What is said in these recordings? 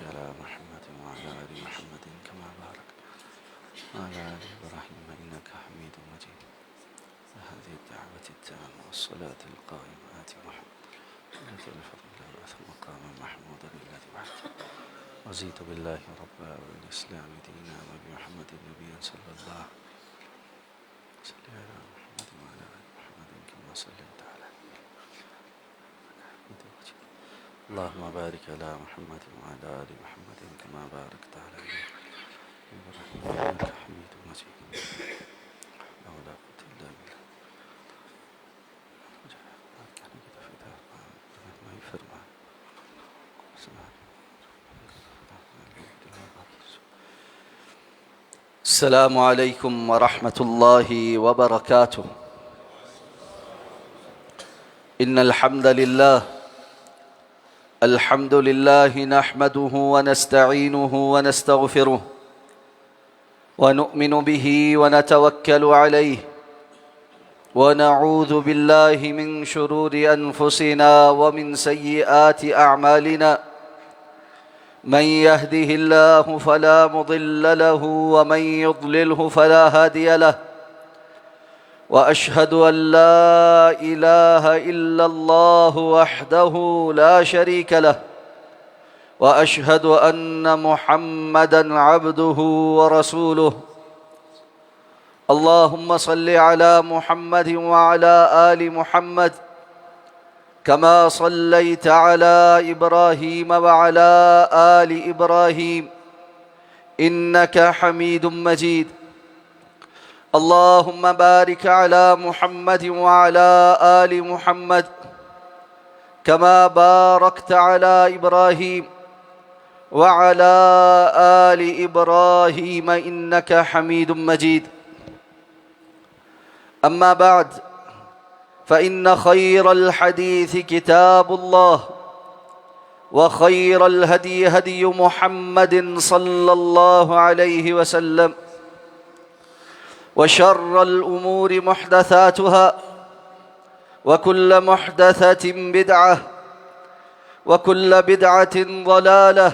على محمد وعلى آل محمد كما باركت على آل إبراهيم إنك حميد مجيد. هذه الدعوة التامة والصلاة القائمة آت محمد الذي الفضل والعث مقاما محمودا الذي وعدته رضيت بالله ربا وبالإسلام دينا وبمحمد نبيا صلى الله صل على محمد وعلى آل محمد كما صليت على اللهم بارك على محمد وعلى آل محمد كما باركت على إبراهيم إنك حميد مجيد. لا حول ولا قوة إلا بالله. السلام عليكم ورحمة الله وبركاته. إن الحمد لله نحمده ونستعينه ونستغفره ونؤمن به ونتوكل عليه ونعوذ بالله من شرور أنفسنا ومن سيئات أعمالنا. من يهده الله فلا مضل له ومن يضلله فلا هادي له. وأشهد أن لا إله إلا الله وحده لا شريك له. وأشهد أن محمدًا عبده ورسوله. اللهم صل على محمد وعلى آل محمد كما صليت على إبراهيم وعلى آل إبراهيم إنك حميد مجيد. اللهم بارك على محمد وعلى آل محمد كما باركت على إبراهيم وعلى آل إبراهيم إنك حميد مجيد. أما بعد فإن خير الحديث كتاب الله وخير الهدي هدي محمد صلى الله عليه وسلم وشر الأمور محدثاتها وكل محدثة بدعة وكل بدعة ضلالة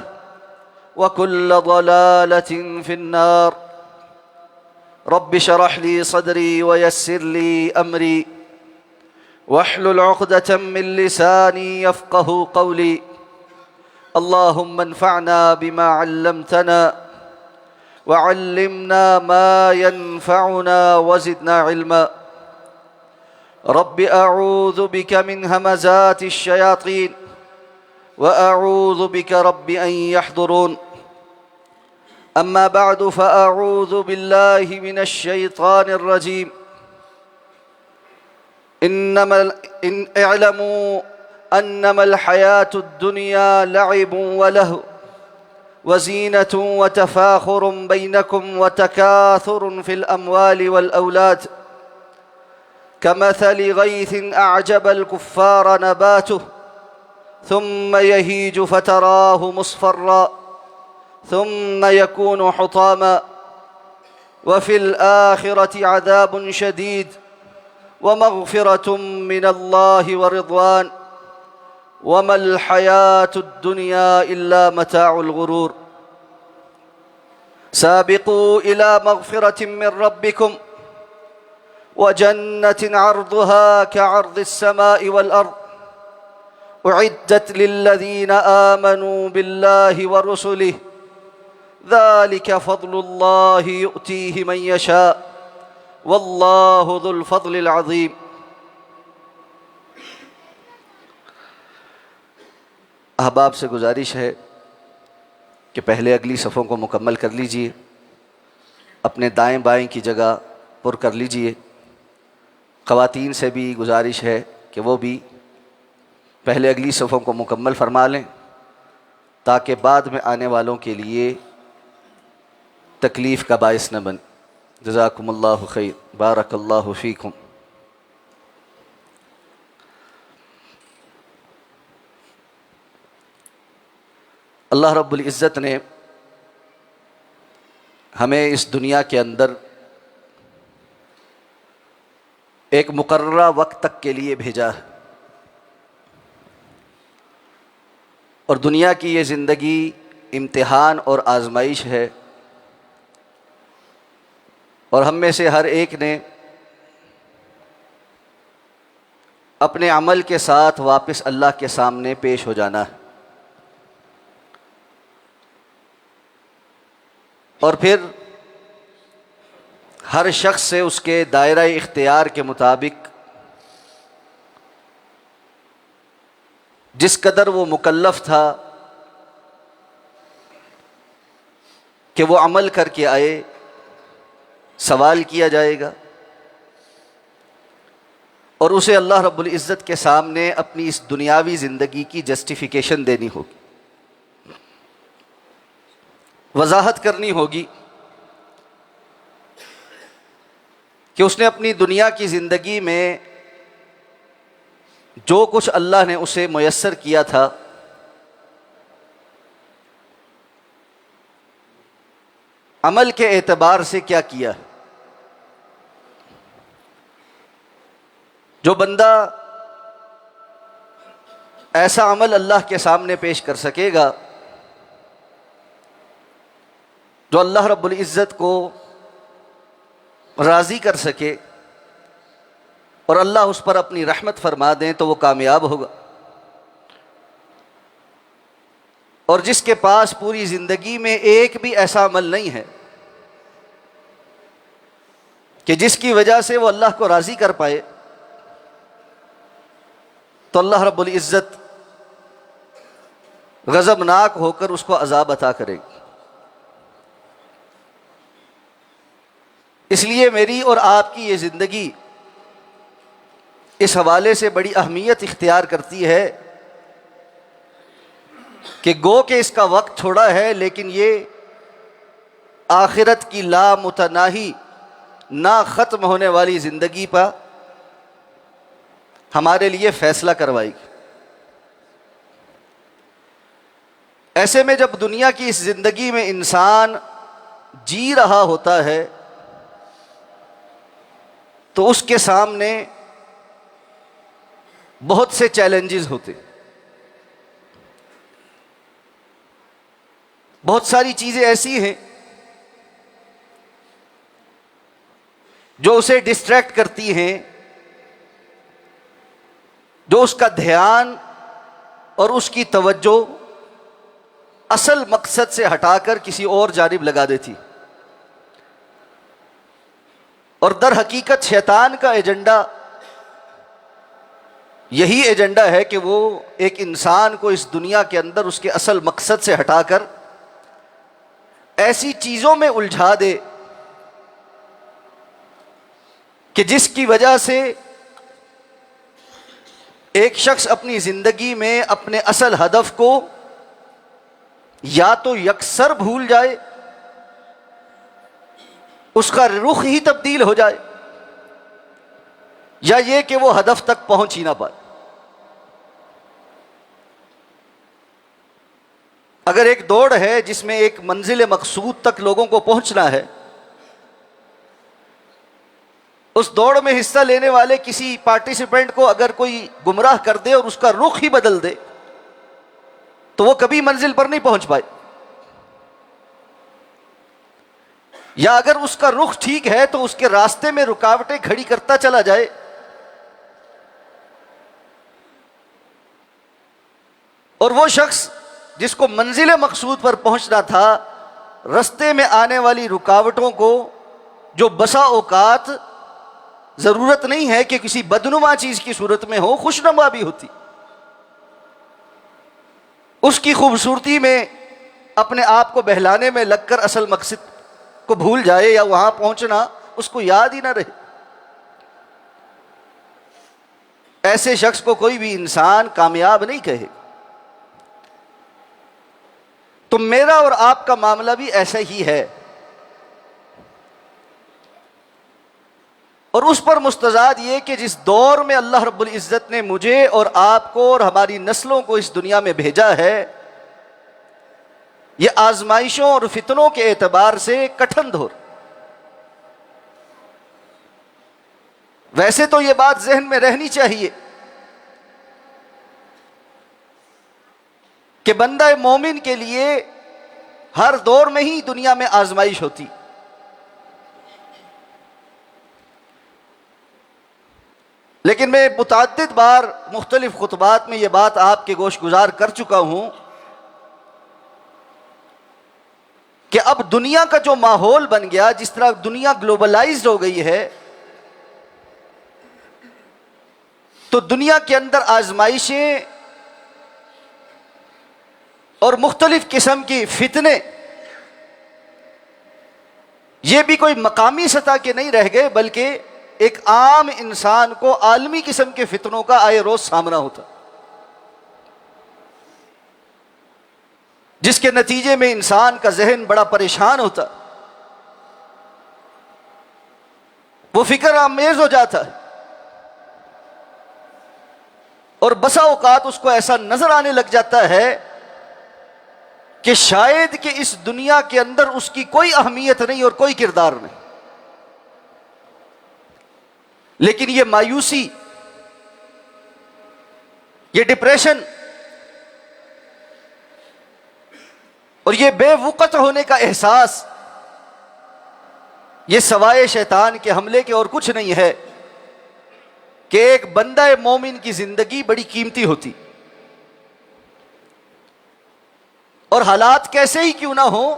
وكل ضلالة في النار. رب اشرح لي صدري ويسر لي أمري واحلل عقدة من لساني يفقه قولي. اللهم انفعنا بما علمتنا وعلمنا ما ينفعنا وزدنا علما. رب أعوذ بك من همزات الشياطين وأعوذ بك رب أن يحضرون. أما بعد فأعوذ بالله من الشيطان الرجيم. اعلموا أنما الحياة الدنيا لعب ولهو وزينة وتفاخر بينكم وتكاثر في الأموال والأولاد كمثل غيث أعجب الكفار نباته ثم يهيج فتراه مصفرا ثم يكون حطاما وفي الآخرة عذاب شديد ومغفرة من الله ورضوان وما الحياة الدنيا إلا متاع الغرور. سابقوا إلى مغفرة من ربكم وجنة عرضها كعرض السماء والأرض أعدت للذين آمنوا بالله ورسله ذلك فضل الله يؤتيه من يشاء والله ذو الفضل العظيم. احباب سے گزارش ہے کہ پہلے اگلی صفوں کو مکمل کر لیجئے، اپنے دائیں بائیں کی جگہ پر کر لیجئے. خواتین سے بھی گزارش ہے کہ وہ بھی پہلے اگلی صفوں کو مکمل فرما لیں تاکہ بعد میں آنے والوں کے لیے تکلیف کا باعث نہ بن. جزاکم اللہ خیر، بارک اللہ فیکم. اللہ رب العزت نے ہمیں اس دنیا کے اندر ایک مقررہ وقت تک کے لیے بھیجا ہے، اور دنیا کی یہ زندگی امتحان اور آزمائش ہے، اور ہم میں سے ہر ایک نے اپنے عمل کے ساتھ واپس اللہ کے سامنے پیش ہو جانا ہے، اور پھر ہر شخص سے اس کے دائرہ اختیار کے مطابق جس قدر وہ مکلف تھا کہ وہ عمل کر کے آئے، سوال کیا جائے گا، اور اسے اللہ رب العزت کے سامنے اپنی اس دنیاوی زندگی کی جسٹیفیکیشن دینی ہوگی، وضاحت کرنی ہوگی کہ اس نے اپنی دنیا کی زندگی میں جو کچھ اللہ نے اسے میسر کیا تھا عمل کے اعتبار سے کیا کیا۔ جو بندہ ایسا عمل اللہ کے سامنے پیش کر سکے گا جو اللہ رب العزت کو راضی کر سکے اور اللہ اس پر اپنی رحمت فرما دیں، تو وہ کامیاب ہوگا، اور جس کے پاس پوری زندگی میں ایک بھی ایسا عمل نہیں ہے کہ جس کی وجہ سے وہ اللہ کو راضی کر پائے، تو اللہ رب العزت غضبناک ہو کر اس کو عذاب عطا کرے گی۔ اس لیے میری اور آپ کی یہ زندگی اس حوالے سے بڑی اہمیت اختیار کرتی ہے کہ گو کہ اس کا وقت تھوڑا ہے، لیکن یہ آخرت کی لامتناہی نہ ختم ہونے والی زندگی پر ہمارے لیے فیصلہ کروائے گی۔ ایسے میں جب دنیا کی اس زندگی میں انسان جی رہا ہوتا ہے تو اس کے سامنے بہت سے چیلنجز ہوتے، بہت ساری چیزیں ایسی ہیں جو اسے ڈسٹریکٹ کرتی ہیں، جو اس کا دھیان اور اس کی توجہ اصل مقصد سے ہٹا کر کسی اور جانب لگا دیتی، اور در حقیقت شیطان کا ایجنڈا یہی ایجنڈا ہے کہ وہ ایک انسان کو اس دنیا کے اندر اس کے اصل مقصد سے ہٹا کر ایسی چیزوں میں الجھا دے کہ جس کی وجہ سے ایک شخص اپنی زندگی میں اپنے اصل ہدف کو یا تو یکسر بھول جائے، اس کا رخ ہی تبدیل ہو جائے، یا یہ کہ وہ ہدف تک پہنچ ہی نہ پائے۔ اگر ایک دوڑ ہے جس میں ایک منزل مقصود تک لوگوں کو پہنچنا ہے، اس دوڑ میں حصہ لینے والے کسی پارٹیسپینٹ کو اگر کوئی گمراہ کر دے اور اس کا رخ ہی بدل دے تو وہ کبھی منزل پر نہیں پہنچ پائے، یا اگر اس کا رخ ٹھیک ہے تو اس کے راستے میں رکاوٹیں کھڑی کرتا چلا جائے، اور وہ شخص جس کو منزل مقصود پر پہنچنا تھا رستے میں آنے والی رکاوٹوں کو، جو بسا اوقات ضرورت نہیں ہے کہ کسی بدنما چیز کی صورت میں ہو، خوشنما بھی ہوتی، اس کی خوبصورتی میں اپنے آپ کو بہلانے میں لگ کر اصل مقصد کو بھول جائے، یا وہاں پہنچنا اس کو یاد ہی نہ رہے، ایسے شخص کو کوئی بھی انسان کامیاب نہیں کہے۔ تو میرا اور آپ کا معاملہ بھی ایسا ہی ہے، اور اس پر مستزاد یہ کہ جس دور میں اللہ رب العزت نے مجھے اور آپ کو اور ہماری نسلوں کو اس دنیا میں بھیجا ہے، یہ آزمائشوں اور فتنوں کے اعتبار سے کٹھن دور۔ ویسے تو یہ بات ذہن میں رہنی چاہیے کہ بندہ مومن کے لیے ہر دور میں ہی دنیا میں آزمائش ہوتی. لیکن میں متعدد بار مختلف خطبات میں یہ بات آپ کے گوش گزار کر چکا ہوں کہ اب دنیا کا جو ماحول بن گیا، جس طرح دنیا گلوبلائزڈ ہو گئی ہے، تو دنیا کے اندر آزمائشیں اور مختلف قسم کی فتنے یہ بھی کوئی مقامی سطح کے نہیں رہ گئے، بلکہ ایک عام انسان کو عالمی قسم کے فتنوں کا آئے روز سامنا ہوتا، جس کے نتیجے میں انسان کا ذہن بڑا پریشان ہوتا، وہ فکر آمیز ہو جاتا ہے، اور بسا اوقات اس کو ایسا نظر آنے لگ جاتا ہے کہ شاید کہ اس دنیا کے اندر اس کی کوئی اہمیت نہیں اور کوئی کردار نہیں. لیکن یہ مایوسی، یہ ڈپریشن اور یہ بے وقت ہونے کا احساس، یہ سوائے شیطان کے حملے کے اور کچھ نہیں ہے کہ ایک بندہ مومن کی زندگی بڑی قیمتی ہوتی، اور حالات کیسے ہی کیوں نہ ہوں،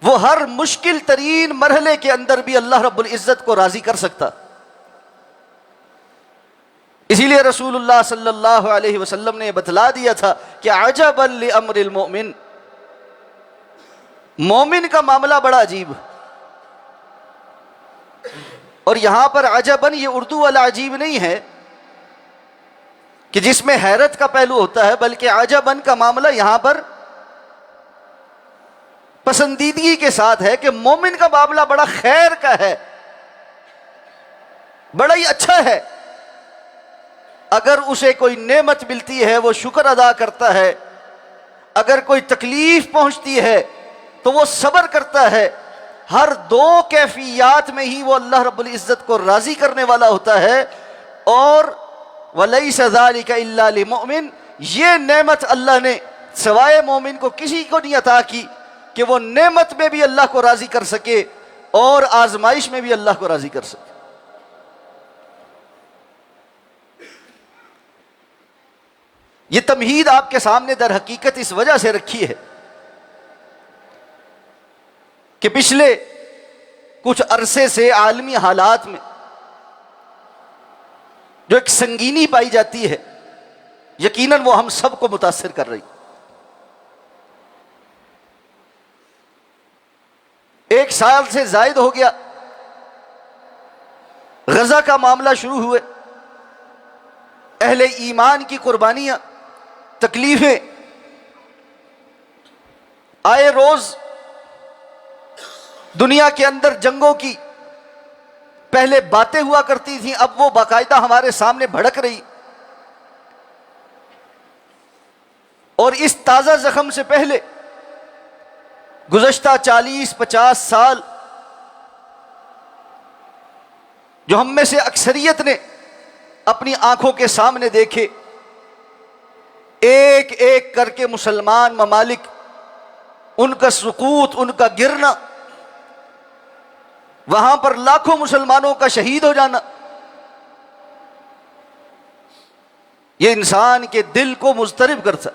وہ ہر مشکل ترین مرحلے کے اندر بھی اللہ رب العزت کو راضی کر سکتا. اسی لیے رسول اللہ صلی اللہ علیہ وسلم نے بتلا دیا تھا کہ عجبا لامر المؤمن، مومن کا معاملہ بڑا عجیب. اور یہاں پر عجباً یہ اردو والا عجیب نہیں ہے کہ جس میں حیرت کا پہلو ہوتا ہے، بلکہ عجباً کا معاملہ یہاں پر پسندیدگی کے ساتھ ہے کہ مومن کا معاملہ بڑا خیر کا ہے، بڑا ہی اچھا ہے. اگر اسے کوئی نعمت ملتی ہے وہ شکر ادا کرتا ہے، اگر کوئی تکلیف پہنچتی ہے تو وہ صبر کرتا ہے. ہر دو کیفیات میں ہی وہ اللہ رب العزت کو راضی کرنے والا ہوتا ہے. اور وَلَيْسَ ذَلِكَ إِلَّا لِمُؤْمِنٍ، یہ نعمت اللہ نے سوائے مومن کو کسی کو نہیں عطا کی کہ وہ نعمت میں بھی اللہ کو راضی کر سکے اور آزمائش میں بھی اللہ کو راضی کر سکے. یہ تمہید آپ کے سامنے در حقیقت اس وجہ سے رکھی ہے کہ پچھلے کچھ عرصے سے عالمی حالات میں جو ایک سنگینی پائی جاتی ہے، یقیناً وہ ہم سب کو متاثر کر رہی. ایک سال سے زائد ہو گیا غزہ کا معاملہ شروع ہوئے، اہل ایمان کی قربانیاں، تکلیفیں، آئے روز دنیا کے اندر جنگوں کی پہلے باتیں ہوا کرتی تھیں، اب وہ باقاعدہ ہمارے سامنے بھڑک رہی. اور اس تازہ زخم سے پہلے گزشتہ 40-50 سال جو ہم میں سے اکثریت نے اپنی آنکھوں کے سامنے دیکھے، ایک ایک کر کے مسلمان ممالک، ان کا سقوط، ان کا گرنا، وہاں پر لاکھوں مسلمانوں کا شہید ہو جانا، یہ انسان کے دل کو مضطرب کرتا،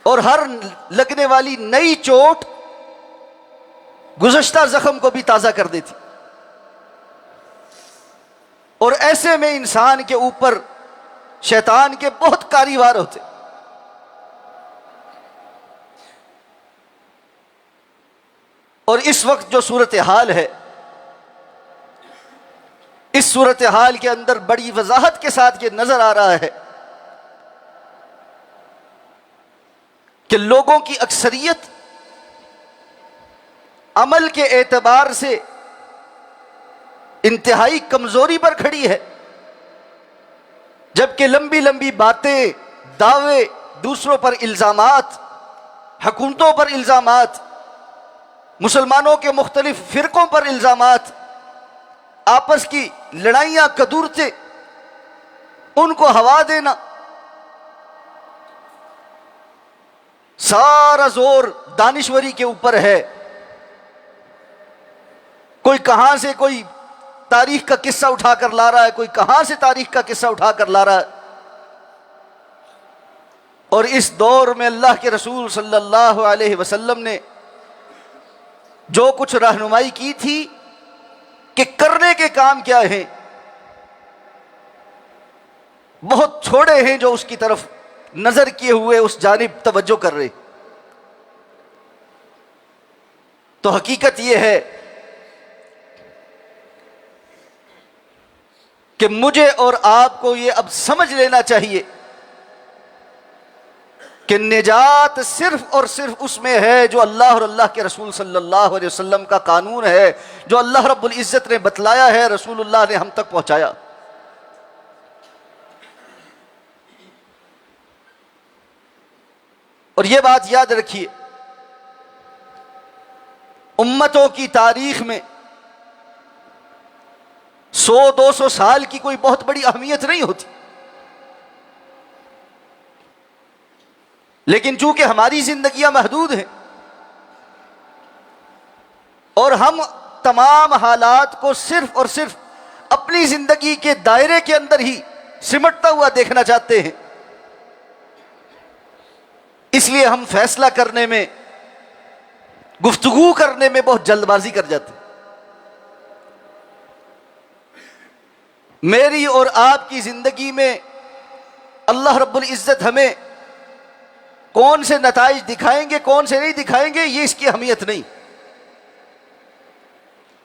اور ہر لگنے والی نئی چوٹ گزشتہ زخم کو بھی تازہ کر دیتی. اور ایسے میں انسان کے اوپر شیطان کے بہت کاریوار ہوتے. اور اس وقت جو صورتحال ہے، اس صورتحال کے اندر بڑی وضاحت کے ساتھ یہ نظر آ رہا ہے کہ لوگوں کی اکثریت عمل کے اعتبار سے انتہائی کمزوری پر کھڑی ہے، جبکہ لمبی لمبی باتیں، دعوے، دوسروں پر الزامات، حکومتوں پر الزامات، مسلمانوں کے مختلف فرقوں پر الزامات، آپس کی لڑائیاں، کدورتیں، ان کو ہوا دینا، سارا زور دانشوری کے اوپر ہے. کوئی کہاں سے کوئی تاریخ کا قصہ اٹھا کر لا رہا ہے, کوئی کہاں سے تاریخ کا قصہ اٹھا کر لا رہا ہے. اور اس دور میں اللہ کے رسول صلی اللہ علیہ وسلم نے جو کچھ رہنمائی کی تھی کہ کرنے کے کام کیا ہیں, بہت چھوڑے ہیں جو اس کی طرف نظر کیے ہوئے اس جانب توجہ کر رہے. تو حقیقت یہ ہے کہ مجھے اور آپ کو یہ اب سمجھ لینا چاہیے کہ نجات صرف اور صرف اس میں ہے جو اللہ اور اللہ کے رسول صلی اللہ علیہ وسلم کا قانون ہے, جو اللہ رب العزت نے بتلایا ہے, رسول اللہ نے ہم تک پہنچایا. اور یہ بات یاد رکھیے, امتوں کی تاریخ میں 100-200 سال کی کوئی بہت بڑی اہمیت نہیں ہوتی, لیکن چونکہ ہماری زندگیاں محدود ہیں اور ہم تمام حالات کو صرف اور صرف اپنی زندگی کے دائرے کے اندر ہی سمٹتا ہوا دیکھنا چاہتے ہیں, اس لیے ہم فیصلہ کرنے میں, گفتگو کرنے میں بہت جلد بازی کر جاتے ہیں. میری اور آپ کی زندگی میں اللہ رب العزت ہمیں کون سے نتائج دکھائیں گے, کون سے نہیں دکھائیں گے, یہ اس کی اہمیت نہیں.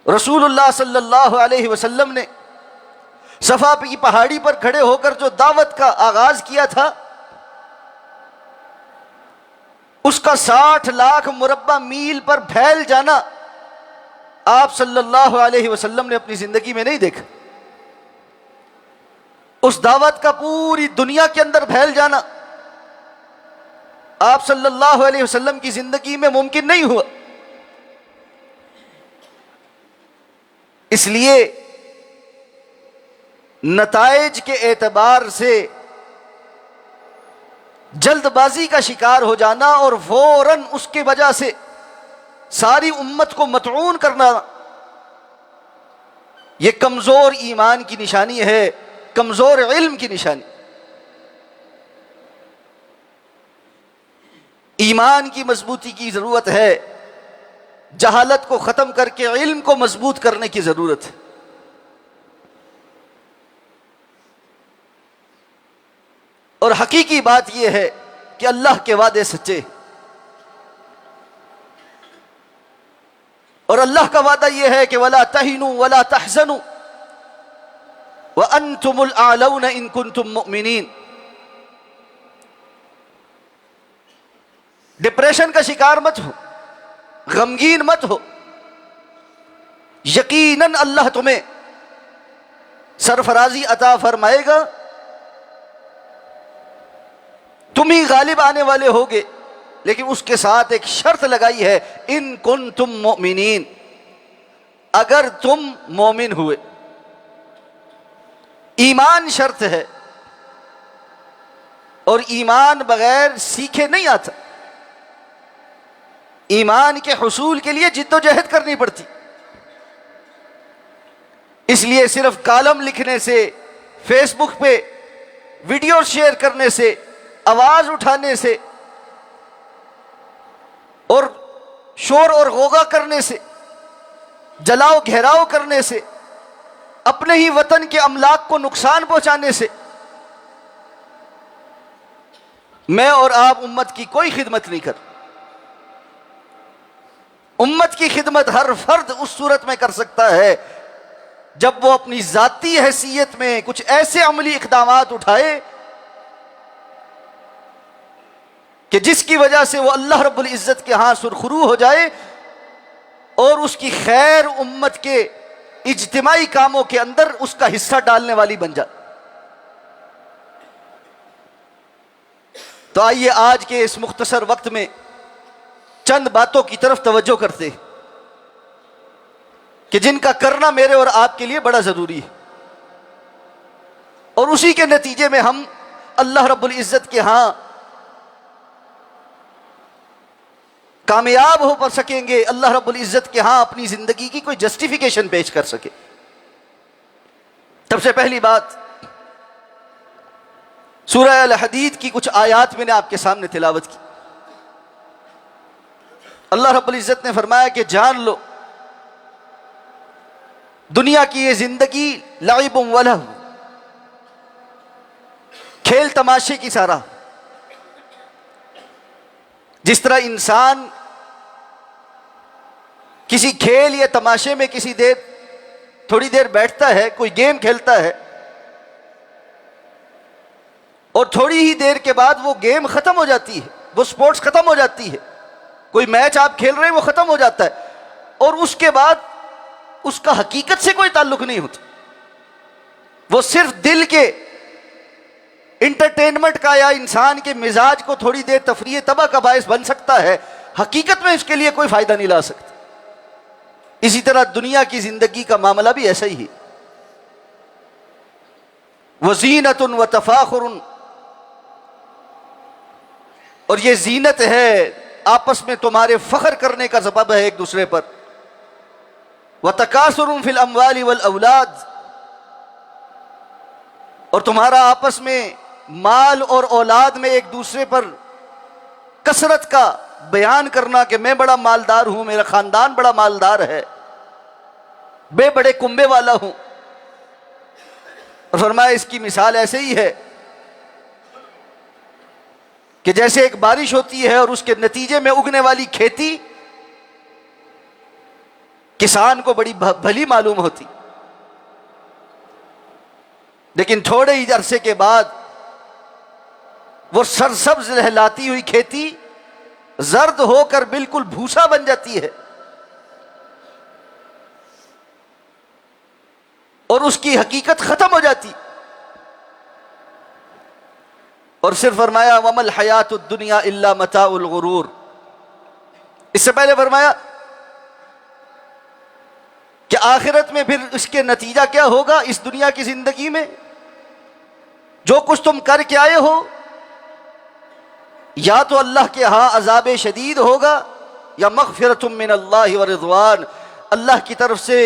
رسول اللہ صلی اللہ علیہ وسلم نے صفا کی پہاڑی پر کھڑے ہو کر جو دعوت کا آغاز کیا تھا, اس کا 60 لاکھ مربع میل پر پھیل جانا آپ صلی اللہ علیہ وسلم نے اپنی زندگی میں نہیں دیکھا. اس دعوت کا پوری دنیا کے اندر پھیل جانا آپ صلی اللہ علیہ وسلم کی زندگی میں ممکن نہیں ہوا. اس لیے نتائج کے اعتبار سے جلد بازی کا شکار ہو جانا اور فوراً اس کی وجہ سے ساری امت کو مطعون کرنا, یہ کمزور ایمان کی نشانی ہے, کمزور علم کی نشانی. ایمان کی مضبوطی کی ضرورت ہے, جہالت کو ختم کر کے علم کو مضبوط کرنے کی ضرورت ہے. اور حقیقی بات یہ ہے کہ اللہ کے وعدے سچے, اور اللہ کا وعدہ یہ ہے کہ وَلَا تَهِنُوا وَلَا تَحْزَنُوا وَأَنْتُمُ الْأَعْلَوْنَ إِن كُنتُم مُؤْمِنِينَ. ڈپریشن کا شکار مت ہو, غمگین مت ہو, یقیناً اللہ تمہیں سرفرازی عطا فرمائے گا, تم ہی غالب آنے والے ہوگے, لیکن اس کے ساتھ ایک شرط لگائی ہے, ان کنتم مؤمنین, اگر تم مومن ہوئے. ایمان شرط ہے, اور ایمان بغیر سیکھے نہیں آتا. ایمان کے حصول کے لیے جد و جہد کرنی پڑتی. اس لیے صرف کالم لکھنے سے, فیس بک پہ ویڈیو شیئر کرنے سے, آواز اٹھانے سے اور شور اور غوغا کرنے سے, جلاؤ گھیراؤ کرنے سے, اپنے ہی وطن کے املاک کو نقصان پہنچانے سے میں اور آپ امت کی کوئی خدمت نہیں کر. امت کی خدمت ہر فرد اس صورت میں کر سکتا ہے جب وہ اپنی ذاتی حیثیت میں کچھ ایسے عملی اقدامات اٹھائے کہ جس کی وجہ سے وہ اللہ رب العزت کے ہاں سرخرو ہو جائے اور اس کی خیر امت کے اجتماعی کاموں کے اندر اس کا حصہ ڈالنے والی بن جائے. تو آئیے آج کے اس مختصر وقت میں چند باتوں کی طرف توجہ کرتے ہیں کہ جن کا کرنا میرے اور آپ کے لیے بڑا ضروری ہے, اور اسی کے نتیجے میں ہم اللہ رب العزت کے ہاں کامیاب ہو پر سکیں گے اللہ رب العزت کے ہاں اپنی زندگی کی کوئی جسٹیفیکیشن پیش کر سکے. سب سے پہلی بات، سورہ الحدید کی کچھ آیات میں نے آپ کے سامنے تلاوت کی. اللہ رب العزت نے فرمایا کہ جان لو دنیا کی یہ زندگی لعب و لہو، کھیل تماشے کی سارا. جس طرح انسان کسی کھیل یا تماشے میں تھوڑی دیر بیٹھتا ہے، کوئی گیم کھیلتا ہے، اور تھوڑی ہی دیر کے بعد وہ گیم ختم ہو جاتی ہے، وہ سپورٹس ختم ہو جاتی ہے، کوئی میچ آپ کھیل رہے ہیں وہ ختم ہو جاتا ہے، اور اس کے بعد اس کا حقیقت سے کوئی تعلق نہیں ہوتا. وہ صرف دل کے انٹرٹینمنٹ کا یا انسان کے مزاج کو تھوڑی دیر تفریح تباہ کا باعث بن سکتا ہے، حقیقت میں اس کے لیے کوئی فائدہ نہیں لا سکتا. اسی طرح دنیا کی زندگی کا معاملہ بھی ایسا ہی ہے. وزینت و تفاخر، اور یہ زینت ہے، آپس میں تمہارے فخر کرنے کا سبب ہے ایک دوسرے پر. وتکاثر فی الاموال والاولاد، اور تمہارا آپس میں مال اور اولاد میں ایک دوسرے پر کثرت کا بیان کرنا کہ میں بڑا مالدار ہوں، میرا خاندان بڑا مالدار ہے، میں بڑے کنبے والا ہوں. اور فرمایا اس کی مثال ایسے ہی ہے کہ جیسے ایک بارش ہوتی ہے اور اس کے نتیجے میں اگنے والی کھیتی کسان کو بڑی بھلی معلوم ہوتی، لیکن تھوڑے ہی عرصے کے بعد وہ سرسبز لہلاتی ہوئی کھیتی زرد ہو کر بالکل بھوسا بن جاتی ہے، اور اس کی حقیقت ختم ہو جاتی. اور صرف فرمایا وَمَا الْحَيَاةُ الدُّنْيَا إِلَّا مَتَاعُ الْغُرُورِ. اس سے پہلے فرمایا کہ آخرت میں پھر اس کے نتیجہ کیا ہوگا. اس دنیا کی زندگی میں جو کچھ تم کر کے آئے ہو، یا تو اللہ کے ہاں عذاب شدید ہوگا، یا مغفرۃ من اللہ ورضوان، اللہ کی طرف سے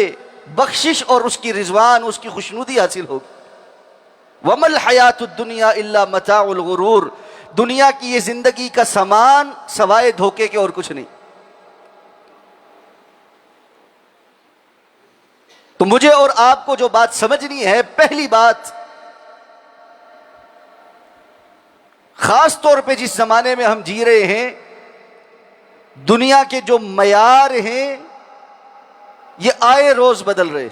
بخشش اور اس کی رضوان، اس کی خوشنودی حاصل ہوگی. وَمَا الْحَيَاةُ الدُّنْيَا إِلَّا مَتَاعُ الْغُرُورِ، دنیا کی یہ زندگی کا سامان سوائے دھوکے کے اور کچھ نہیں. تو مجھے اور آپ کو جو بات سمجھنی ہے، پہلی بات، خاص طور پہ جس زمانے میں ہم جی رہے ہیں، دنیا کے جو معیار ہیں یہ آئے روز بدل رہے.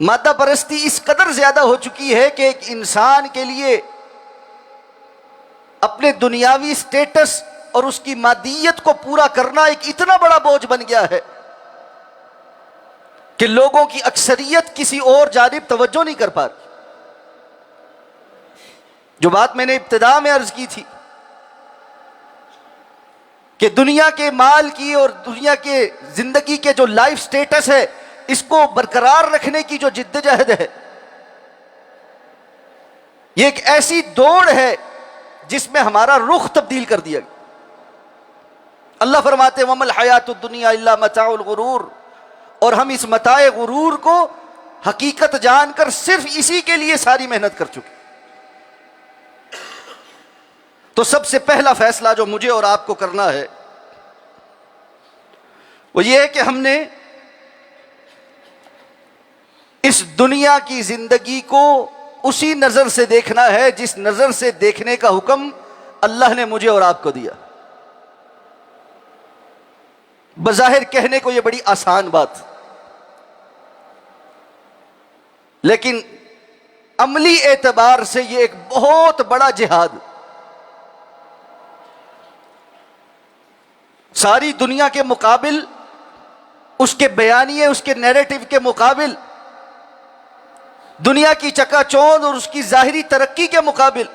مادہ پرستی اس قدر زیادہ ہو چکی ہے کہ ایک انسان کے لیے اپنے دنیاوی سٹیٹس اور اس کی مادیت کو پورا کرنا ایک اتنا بڑا بوجھ بن گیا ہے کہ لوگوں کی اکثریت کسی اور جانب توجہ نہیں کر پاتی. جو بات میں نے ابتدا میں عرض کی تھی کہ دنیا کے مال کی اور دنیا کے زندگی کے جو لائف سٹیٹس ہے، اس کو برقرار رکھنے کی جو جدوجہد ہے، یہ ایک ایسی دوڑ ہے جس میں ہمارا رخ تبدیل کر دیا گیا. اللہ فرماتے ہیں وَمَا الْحَيَاةُ الدُّنْيَا إِلَّا مَتَاعُ الْغُرُورِ، اور ہم اس متاع غرور کو حقیقت جان کر صرف اسی کے لیے ساری محنت کر چکے. تو سب سے پہلا فیصلہ جو مجھے اور آپ کو کرنا ہے وہ یہ ہے کہ ہم نے اس دنیا کی زندگی کو اسی نظر سے دیکھنا ہے جس نظر سے دیکھنے کا حکم اللہ نے مجھے اور آپ کو دیا. بظاہر کہنے کو یہ بڑی آسان بات، لیکن عملی اعتبار سے یہ ایک بہت بڑا جہاد. ساری دنیا کے مقابل، اس کے بیانیے، اس کے نیریٹو کے مقابل، دنیا کی چکا چوند اور اس کی ظاہری ترقی کے مقابل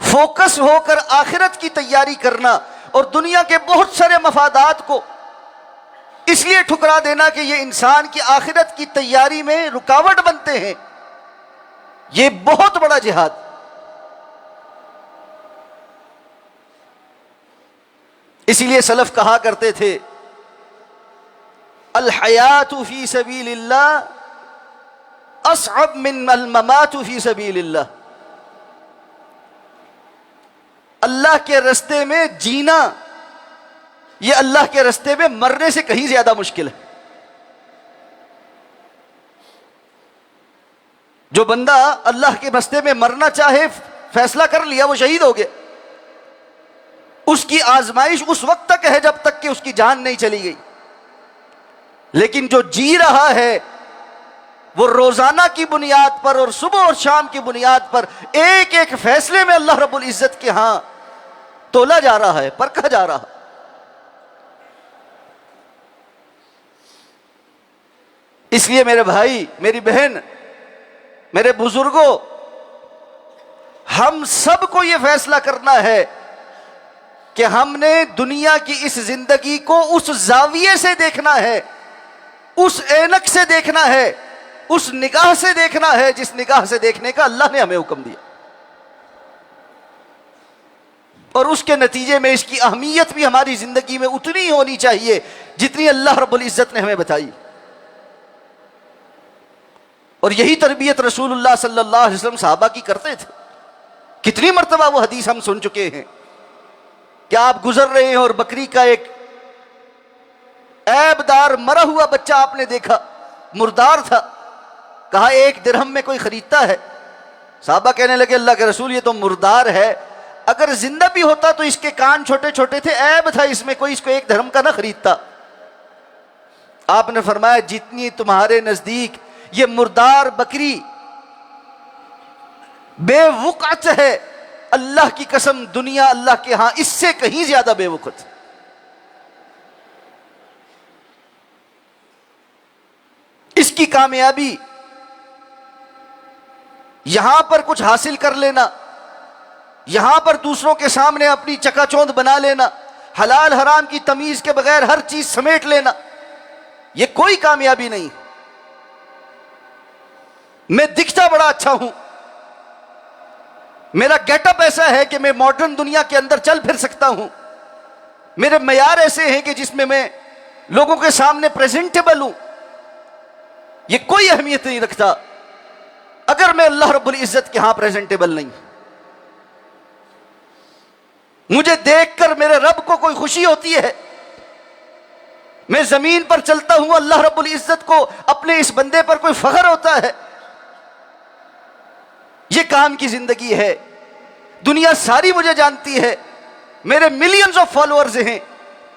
فوکس ہو کر آخرت کی تیاری کرنا اور دنیا کے بہت سارے مفادات کو اس لیے ٹھکرا دینا کہ یہ انسان کی آخرت کی تیاری میں رکاوٹ بنتے ہیں، یہ بہت بڑا جہاد. اسی لیے سلف کہا کرتے تھے الحیات فی سبیل اللہ اصعب من الممات فی سبیل اللہ. اللہ کے رستے میں جینا یہ اللہ کے رستے میں مرنے سے کہیں زیادہ مشکل ہے. جو بندہ اللہ کے رستے میں مرنا چاہے فیصلہ کر لیا وہ شہید ہو گیا. اس کی آزمائش اس وقت تک ہے جب تک کہ اس کی جان نہیں چلی گئی. لیکن جو جی رہا ہے وہ روزانہ کی بنیاد پر اور صبح اور شام کی بنیاد پر ایک ایک فیصلے میں اللہ رب العزت کے ہاں تولا جا رہا ہے، پرکھا جا رہا. اس لیے میرے بھائی، میری بہن، میرے بزرگوں، ہم سب کو یہ فیصلہ کرنا ہے کہ ہم نے دنیا کی اس زندگی کو اس زاویے سے دیکھنا ہے، اس عینک سے دیکھنا ہے، اس نگاہ سے دیکھنا ہے جس نگاہ سے دیکھنے کا اللہ نے ہمیں حکم دیا. اور اس کے نتیجے میں اس کی اہمیت بھی ہماری زندگی میں اتنی ہی ہونی چاہیے جتنی اللہ رب العزت نے ہمیں بتائی. اور یہی تربیت رسول اللہ صلی اللہ علیہ وسلم صحابہ کی کرتے تھے. کتنی مرتبہ وہ حدیث ہم سن چکے ہیں کہ آپ گزر رہے ہیں اور بکری کا ایک عیب دار مرا ہوا بچہ آپ نے دیکھا، مردار تھا. کہا 1 درہم میں کوئی خریدتا ہے؟ صحابہ کہنے لگے اللہ کے رسول یہ تو مردار ہے، اگر زندہ بھی ہوتا تو اس کے کان چھوٹے چھوٹے تھے، عیب تھا اس میں، کوئی اس کو 1 درہم کا نہ خریدتا. آپ نے فرمایا جتنی تمہارے نزدیک یہ مردار بکری بے وقعت ہے، اللہ کی قسم دنیا اللہ کے ہاں اس سے کہیں زیادہ بے وقعت. اس کی کامیابی یہاں پر کچھ حاصل کر لینا، یہاں پر دوسروں کے سامنے اپنی چکا چوند بنا لینا، حلال حرام کی تمیز کے بغیر ہر چیز سمیٹ لینا، یہ کوئی کامیابی نہیں. میں دکھتا بڑا اچھا ہوں، میرا گیٹ اپ ایسا ہے کہ میں ماڈرن دنیا کے اندر چل پھر سکتا ہوں، میرے معیار ایسے ہیں کہ جس میں لوگوں کے سامنے پریزنٹیبل ہوں، یہ کوئی اہمیت نہیں رکھتا اگر میں اللہ رب العزت کے ہاں پریزنٹیبل نہیں. مجھے دیکھ کر میرے رب کو کوئی خوشی ہوتی ہے، میں زمین پر چلتا ہوں، اللہ رب العزت کو اپنے اس بندے پر کوئی فخر ہوتا ہے. یہ کام کی زندگی ہے، دنیا ساری مجھے جانتی ہے، میرے ملینز آف فالوورز ہیں،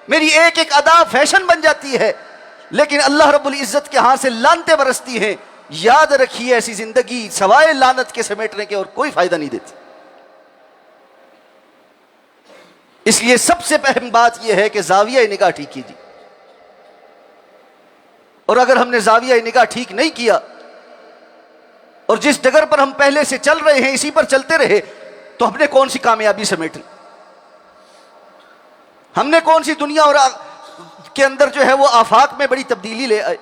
میری ایک ایک ادا فیشن بن جاتی ہے، لیکن اللہ رب العزت کے ہاں سے لعنتیں برستی ہیں. یاد رکھیے ایسی زندگی سوائے لعنت کے سمیٹنے کے اور کوئی فائدہ نہیں دیتی. اس لیے سب سے اہم بات یہ ہے کہ زاویہ نگاہ ٹھیک کیجیے. اور اگر ہم نے زاویہ نگاہ ٹھیک نہیں کیا اور جس ڈگر پر ہم پہلے سے چل رہے ہیں اسی پر چلتے رہے تو ہم نے کون سی کامیابی سمیٹی؟ ہم نے کون سی دنیا اور کے اندر جو ہے وہ آفاق میں بڑی تبدیلی لے آئے؟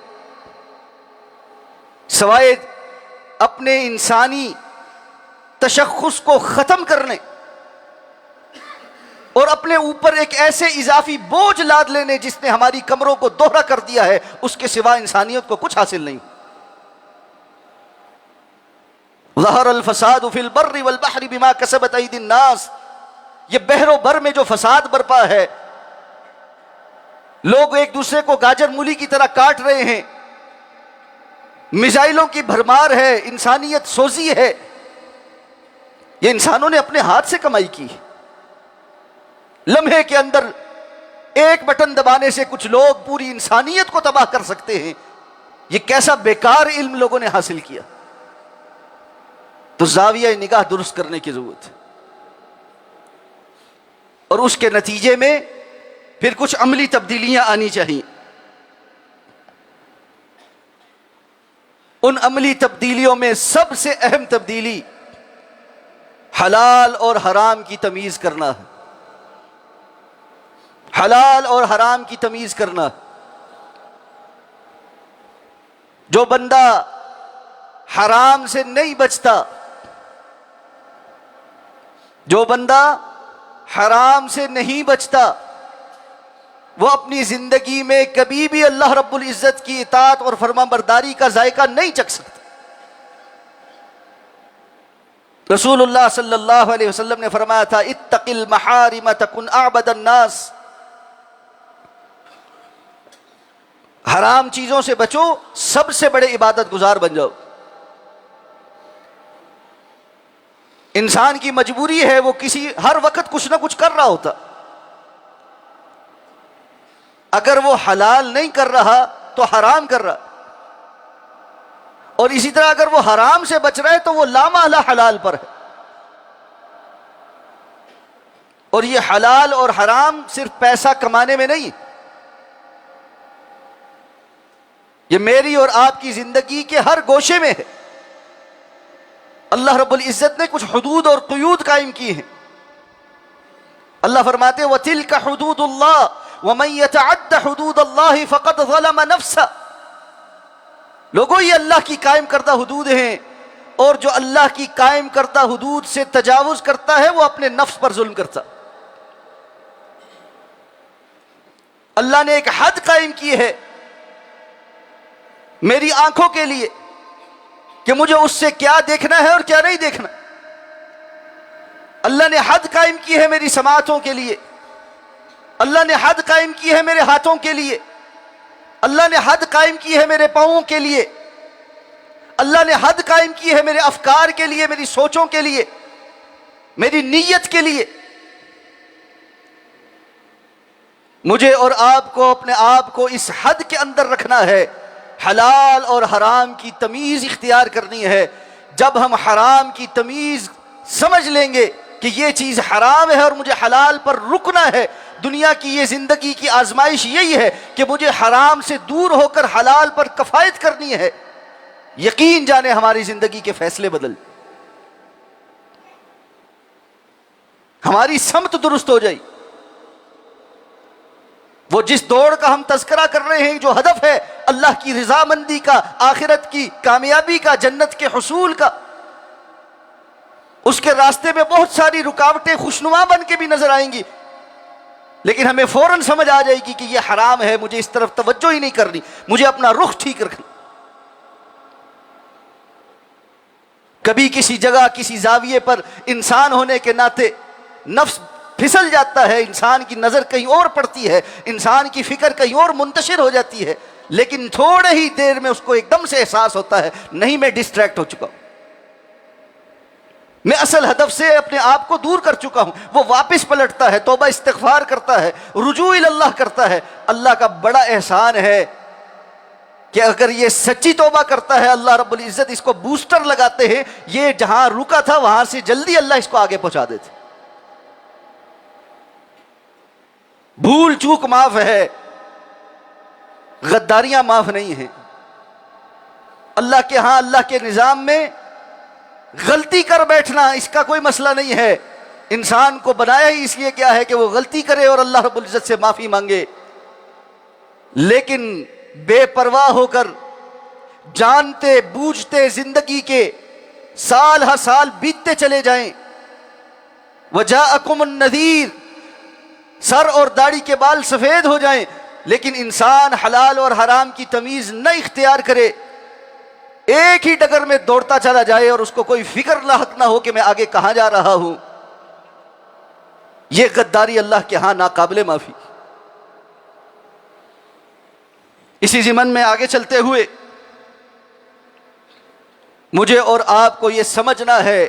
سوائے اپنے انسانی تشخص کو ختم کرنے اور اپنے اوپر ایک ایسے اضافی بوجھ لاد لینے جس نے ہماری کمروں کو دوہرا کر دیا ہے، اس کے سوا انسانیت کو کچھ حاصل نہیں. ظہر الفساد فی البر والبحر بما کسبت ایدی الناس، یہ بحر و بر میں جو فساد برپا ہے، لوگ ایک دوسرے کو گاجر مولی کی طرح کاٹ رہے ہیں، میزائلوں کی بھرمار ہے، انسانیت سوزی ہے، یہ انسانوں نے اپنے ہاتھ سے کمائی کی. لمحے کے اندر ایک بٹن دبانے سے کچھ لوگ پوری انسانیت کو تباہ کر سکتے ہیں. یہ کیسا بیکار علم لوگوں نے حاصل کیا. تو زاویہ نگاہ درست کرنے کی ضرورت ہے، اور اس کے نتیجے میں پھر کچھ عملی تبدیلیاں آنی چاہیے. ان عملی تبدیلیوں میں سب سے اہم تبدیلی حلال اور حرام کی تمیز کرنا ہے. حلال اور حرام کی تمیز کرنا. جو بندہ حرام سے نہیں بچتا، جو بندہ حرام سے نہیں بچتا، وہ اپنی زندگی میں کبھی بھی اللہ رب العزت کی اطاعت اور فرما برداری کا ذائقہ نہیں چکھ سکتا۔ رسول اللہ صلی اللہ علیہ وسلم نے فرمایا تھا اتق المحارم تکن اعبد الناس، حرام چیزوں سے بچو، سب سے بڑے عبادت گزار بن جاؤ۔ انسان کی مجبوری ہے، وہ ہر وقت کچھ نہ کچھ کر رہا ہوتا، اگر وہ حلال نہیں کر رہا تو حرام کر رہا، اور اسی طرح اگر وہ حرام سے بچ رہا ہے تو وہ لامحالہ حلال پر ہے۔ اور یہ حلال اور حرام صرف پیسہ کمانے میں نہیں، یہ میری اور آپ کی زندگی کے ہر گوشے میں ہے۔ اللہ رب العزت نے کچھ حدود اور قیود قائم کی ہیں۔ اللہ فرماتے ہیں وَتِلْكَ حُدُودُ اللَّهِ وَمَن يَتَعَدَّ حُدُودَ اللَّهِ فَقَدْ ظَلَمَ نَفْسَهُ، لوگوں یہ اللہ کی قائم کردہ حدود ہیں، اور جو اللہ کی قائم کردہ حدود سے تجاوز کرتا ہے وہ اپنے نفس پر ظلم کرتا۔ اللہ نے ایک حد قائم کی ہے میری آنکھوں کے لیے کہ مجھے اس سے کیا دیکھنا ہے اور کیا نہیں دیکھنا۔ اللہ نے حد قائم کی ہے میری سماعتوں کے لیے، اللہ نے حد قائم کی ہے میرے ہاتھوں کے لیے، اللہ نے حد قائم کی ہے میرے پاؤں کے لیے، اللہ نے حد قائم کی ہے میرے افکار کے لیے، میری سوچوں کے لیے، میری نیت کے لیے۔ مجھے اور آپ کو اپنے آپ کو اس حد کے اندر رکھنا ہے، حلال اور حرام کی تمیز اختیار کرنی ہے۔ جب ہم حرام کی تمیز سمجھ لیں گے کہ یہ چیز حرام ہے اور مجھے حلال پر رکنا ہے، دنیا کی یہ زندگی کی آزمائش یہی ہے کہ مجھے حرام سے دور ہو کر حلال پر کفایت کرنی ہے، یقین جانے ہماری زندگی کے فیصلے بدل، ہماری سمت درست ہو جائے۔ وہ جس دوڑ کا ہم تذکرہ کر رہے ہیں، جو ہدف ہے اللہ کی رضامندی کا، آخرت کی کامیابی کا، جنت کے حصول کا، اس کے راستے میں بہت ساری رکاوٹیں خوشنما بن کے بھی نظر آئیں گی، لیکن ہمیں فوراً سمجھ آ جائے گی کہ یہ حرام ہے، مجھے اس طرف توجہ ہی نہیں کرنی، مجھے اپنا رخ ٹھیک رکھنا۔ کبھی کسی جگہ کسی زاویے پر انسان ہونے کے ناطے نفس پھسل جاتا ہے، انسان کی نظر کہیں اور پڑتی ہے، انسان کی فکر کہیں اور منتشر ہو جاتی ہے، لیکن تھوڑے ہی دیر میں اس کو ایک دم سے احساس ہوتا ہے نہیں میں ڈسٹریکٹ ہو چکا ہوں، میں اصل ہدف سے اپنے آپ کو دور کر چکا ہوں۔ وہ واپس پلٹتا ہے، توبہ استغفار کرتا ہے، رجوع اللہ کرتا ہے۔ اللہ کا بڑا احسان ہے کہ اگر یہ سچی توبہ کرتا ہے، اللہ رب العزت اس کو بوسٹر لگاتے ہیں، یہ جہاں رکا تھا وہاں سے جلدی اللہ اس کو آگے پہنچا دیتے۔ بھول چوک معاف ہے، غداریاں معاف نہیں ہیں۔ اللہ کے ہاں، اللہ کے نظام میں غلطی کر بیٹھنا اس کا کوئی مسئلہ نہیں ہے۔ انسان کو بنایا ہی اس لیے کیا ہے کہ وہ غلطی کرے اور اللہ رب العزت سے معافی مانگے، لیکن بے پرواہ ہو کر جانتے بوجھتے زندگی کے سال ہر سال بیتتے چلے جائیں۔ وجاءکم النذیر، سر اور داڑھی کے بال سفید ہو جائیں، لیکن انسان حلال اور حرام کی تمیز نہ اختیار کرے، ایک ہی ڈگر میں دوڑتا چلا جائے اور اس کو کوئی فکر لاحق نہ ہو کہ میں آگے کہاں جا رہا ہوں، یہ غداری اللہ کے ہاں ناقابل معافی۔ اسی ضمن میں آگے چلتے ہوئے مجھے اور آپ کو یہ سمجھنا ہے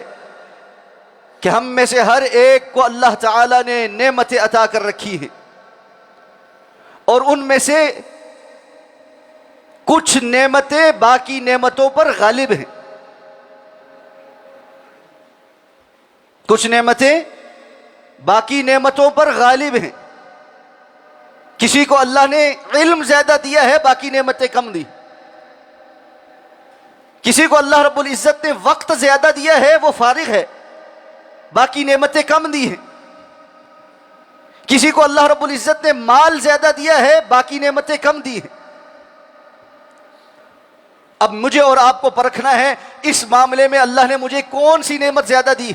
کہ ہم میں سے ہر ایک کو اللہ تعالیٰ نے نعمتیں عطا کر رکھی ہیں، اور ان میں سے کچھ نعمتیں باقی نعمتوں پر غالب ہیں، کچھ نعمتیں باقی نعمتوں پر غالب ہیں۔ کسی کو اللہ نے علم زیادہ دیا ہے، باقی نعمتیں کم دی۔ کسی کو اللہ رب العزت نے وقت زیادہ دیا ہے، وہ فارغ ہے، باقی نعمتیں کم دی ہیں۔ کسی کو اللہ رب العزت نے مال زیادہ دیا ہے، باقی نعمتیں کم دی ہیں۔ اب مجھے اور آپ کو پرکھنا ہے اس معاملے میں اللہ نے مجھے کون سی نعمت زیادہ دی۔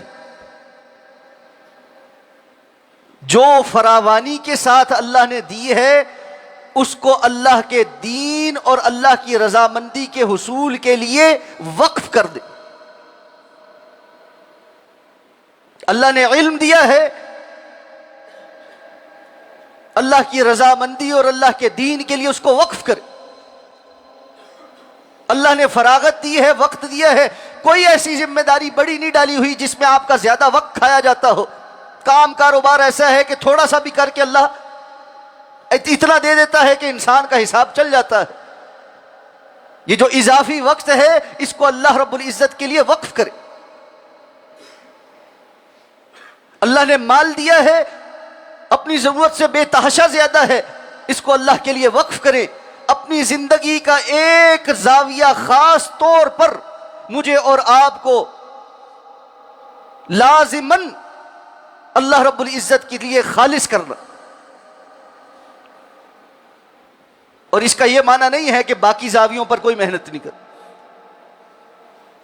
جو فراوانی کے ساتھ اللہ نے دی ہے اس کو اللہ کے دین اور اللہ کی رضامندی کے حصول کے لیے وقف کر دے. اللہ نے علم دیا ہے، اللہ کی رضامندی اور اللہ کے دین کے لیے اس کو وقف کرے. اللہ نے فراغت دی ہے، وقت دیا ہے، کوئی ایسی ذمہ داری بڑی نہیں ڈالی ہوئی جس میں آپ کا زیادہ وقت کھایا جاتا ہو. کام کاروبار ایسا ہے کہ تھوڑا سا بھی کر کے اللہ اتنا دے دیتا ہے کہ انسان کا حساب چل جاتا ہے. یہ جو اضافی وقت ہے اس کو اللہ رب العزت کے لیے وقف کرے. اللہ نے مال دیا ہے، اپنی ضرورت سے بے تحاشا زیادہ ہے، اس کو اللہ کے لیے وقف کرے. اپنی زندگی کا ایک زاویہ خاص طور پر مجھے اور آپ کو لازماً اللہ رب العزت کے لیے خالص کرنا. اور اس کا یہ معنی نہیں ہے کہ باقی زاویوں پر کوئی محنت نہیں کرے.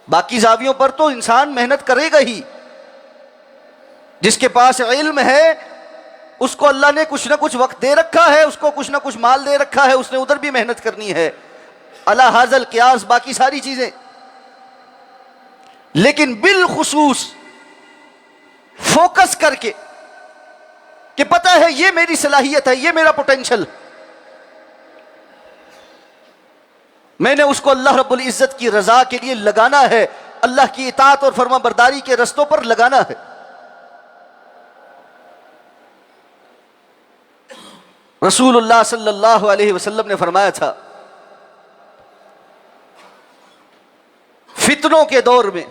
باقی زاویوں پر تو انسان محنت کرے گا ہی. جس کے پاس علم ہے اس کو اللہ نے کچھ نہ کچھ وقت دے رکھا ہے، اس کو کچھ نہ کچھ مال دے رکھا ہے، اس نے ادھر بھی محنت کرنی ہے. علی ھذا القیاس باقی ساری چیزیں. لیکن بالخصوص فوکس کر کے کہ پتہ ہے یہ میری صلاحیت ہے، یہ میرا پوٹینشل، میں نے اس کو اللہ رب العزت کی رضا کے لیے لگانا ہے، اللہ کی اطاعت اور فرما برداری کے رستوں پر لگانا ہے. رسول اللہ صلی اللہ علیہ وسلم نے فرمایا تھا فتنوں کے دور میں،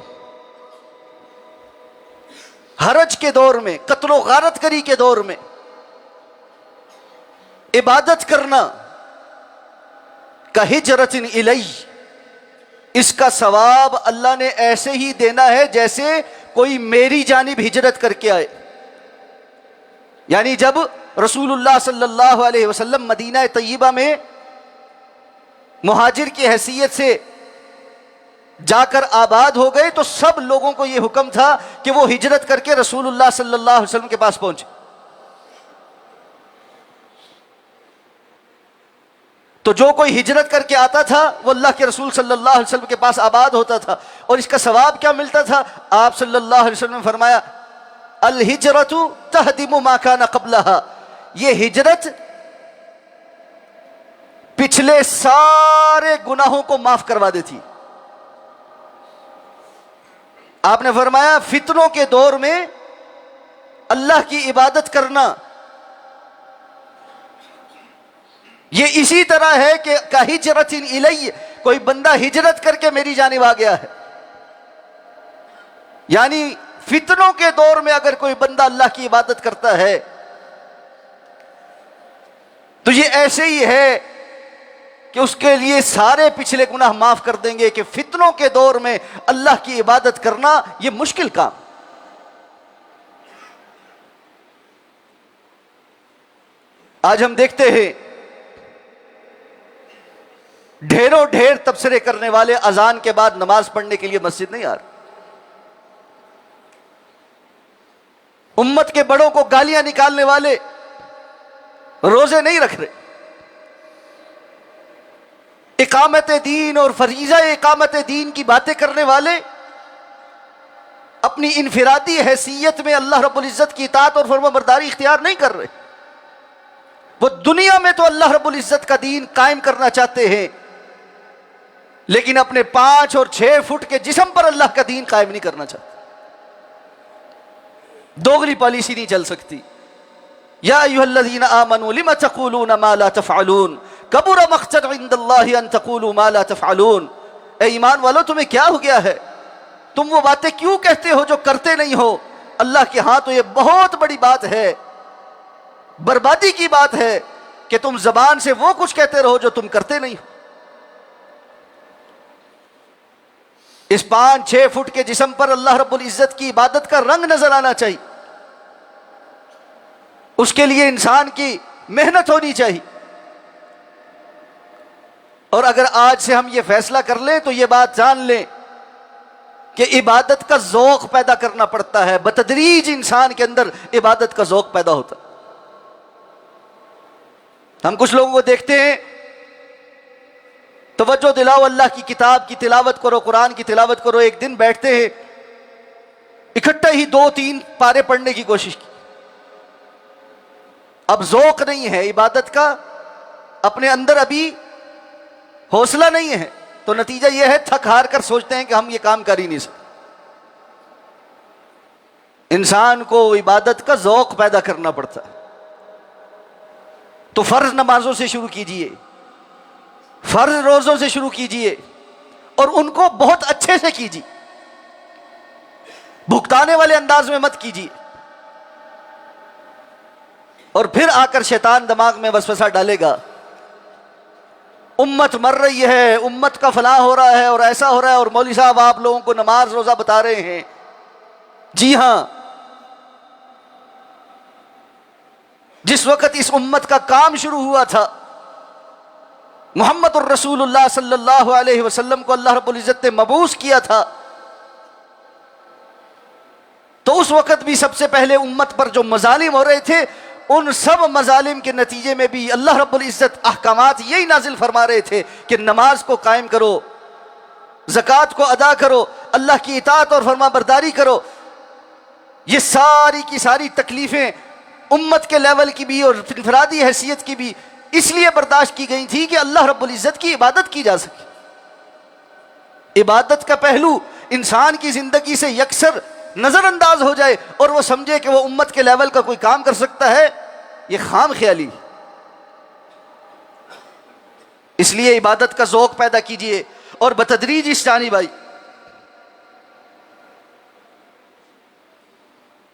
حرج کے دور میں، قتل و غارت گری کے دور میں عبادت کرنا کہجرۃ الی، اس کا ثواب اللہ نے ایسے ہی دینا ہے جیسے کوئی میری جانب ہجرت کر کے آئے. یعنی جب رسول اللہ صلی اللہ علیہ وسلم مدینہ طیبہ میں مہاجر کی حیثیت سے جا کر آباد ہو گئے تو سب لوگوں کو یہ حکم تھا کہ وہ ہجرت کر کے رسول اللہ صلی اللہ علیہ وسلم کے پاس پہنچے. تو جو کوئی ہجرت کر کے آتا تھا وہ اللہ کے رسول صلی اللہ علیہ وسلم کے پاس آباد ہوتا تھا. اور اس کا ثواب کیا ملتا تھا؟ آپ صلی اللہ علیہ وسلم نے فرمایا الہجرۃ تہدم ما کان قبلہا، یہ ہجرت پچھلے سارے گناہوں کو معاف کروا دیتی. آپ نے فرمایا فتنوں کے دور میں اللہ کی عبادت کرنا یہ اسی طرح ہے کہ کہجرۃ الی، کوئی بندہ ہجرت کر کے میری جانب آ گیا ہے. یعنی فتنوں کے دور میں اگر کوئی بندہ اللہ کی عبادت کرتا ہے تو یہ ایسے ہی ہے کہ اس کے لیے سارے پچھلے گناہ معاف کر دیں گے. کہ فتنوں کے دور میں اللہ کی عبادت کرنا یہ مشکل کام. آج ہم دیکھتے ہیں ڈھیروں ڈھیر تبصرے کرنے والے اذان کے بعد نماز پڑھنے کے لیے مسجد نہیں آ رہے. امت کے بڑوں کو گالیاں نکالنے والے روزے نہیں رکھ رہے. اقامت دین اور فریضہ اقامت دین کی باتیں کرنے والے اپنی انفرادی حیثیت میں اللہ رب العزت کی اطاعت اور فرما برداری اختیار نہیں کر رہے. وہ دنیا میں تو اللہ رب العزت کا دین قائم کرنا چاہتے ہیں لیکن اپنے 5 اور 6 فٹ کے جسم پر اللہ کا دین قائم نہیں کرنا چاہتے. دوغلی پالیسی نہیں چل سکتی. یا ایھا الذین آمنوا لم تقولون ما لا تفعلون کبر مقتا عند اللہ ان تقولوا ما لا تفعلون. اے ایمان والو تمہیں کیا ہو گیا ہے؟ تم وہ باتیں کیوں کہتے ہو جو کرتے نہیں ہو؟ اللہ کے ہاں تو یہ بہت بڑی بات ہے، بربادی کی بات ہے کہ تم زبان سے وہ کچھ کہتے رہو جو تم کرتے نہیں ہو. اس 5-6 فٹ کے جسم پر اللہ رب العزت کی عبادت کا رنگ نظر آنا چاہیے. اس کے لیے انسان کی محنت ہونی چاہیے. اور اگر آج سے ہم یہ فیصلہ کر لیں تو یہ بات جان لیں کہ عبادت کا ذوق پیدا کرنا پڑتا ہے، بتدریج انسان کے اندر عبادت کا ذوق پیدا ہوتا ہے۔ ہم کچھ لوگوں کو دیکھتے ہیں، توجہ دلاؤ، اللہ کی کتاب کی تلاوت کرو، قرآن کی تلاوت کرو، ایک دن بیٹھتے ہیں اکٹھا ہی 2-3 پارے پڑھنے کی کوشش کی، اب ذوق نہیں ہے عبادت کا، اپنے اندر ابھی حوصلہ نہیں ہے، تو نتیجہ یہ ہے تھک ہار کر سوچتے ہیں کہ ہم یہ کام کر ہی نہیں سکتے۔ انسان کو عبادت کا ذوق پیدا کرنا پڑتا ہے، تو فرض نمازوں سے شروع کیجئے، فرض روزوں سے شروع کیجئے، اور ان کو بہت اچھے سے کیجئے، بھگتانے والے انداز میں مت کیجئے، اور پھر آ کر شیطان دماغ میں وسوسہ ڈالے گا، امت مر رہی ہے، امت کا فلاں ہو رہا ہے اور ایسا ہو رہا ہے، اور مولوی صاحب آپ لوگوں کو نماز روزہ بتا رہے ہیں۔ جی ہاں، جس وقت اس امت کا کام شروع ہوا تھا، محمد الرسول اللہ صلی اللہ علیہ وسلم کو اللہ رب العزت نے مبعوث کیا تھا، تو اس وقت بھی سب سے پہلے امت پر جو مظالم ہو رہے تھے، ان سب مظالم کے نتیجے میں بھی اللہ رب العزت احکامات یہی نازل فرما رہے تھے کہ نماز کو قائم کرو، زکوٰۃ کو ادا کرو، اللہ کی اطاعت اور فرما برداری کرو۔ یہ ساری کی ساری تکلیفیں امت کے لیول کی بھی اور انفرادی حیثیت کی بھی اس لیے برداشت کی گئی تھی کہ اللہ رب العزت کی عبادت کی جا سکے، عبادت کا پہلو انسان کی زندگی سے یکسر نظر انداز ہو جائے اور وہ سمجھے کہ وہ امت کے لیول کا کوئی کام کر سکتا ہے، یہ خام خیالی۔ اس لیے عبادت کا ذوق پیدا کیجئے اور بتدریج اس جانب آئی۔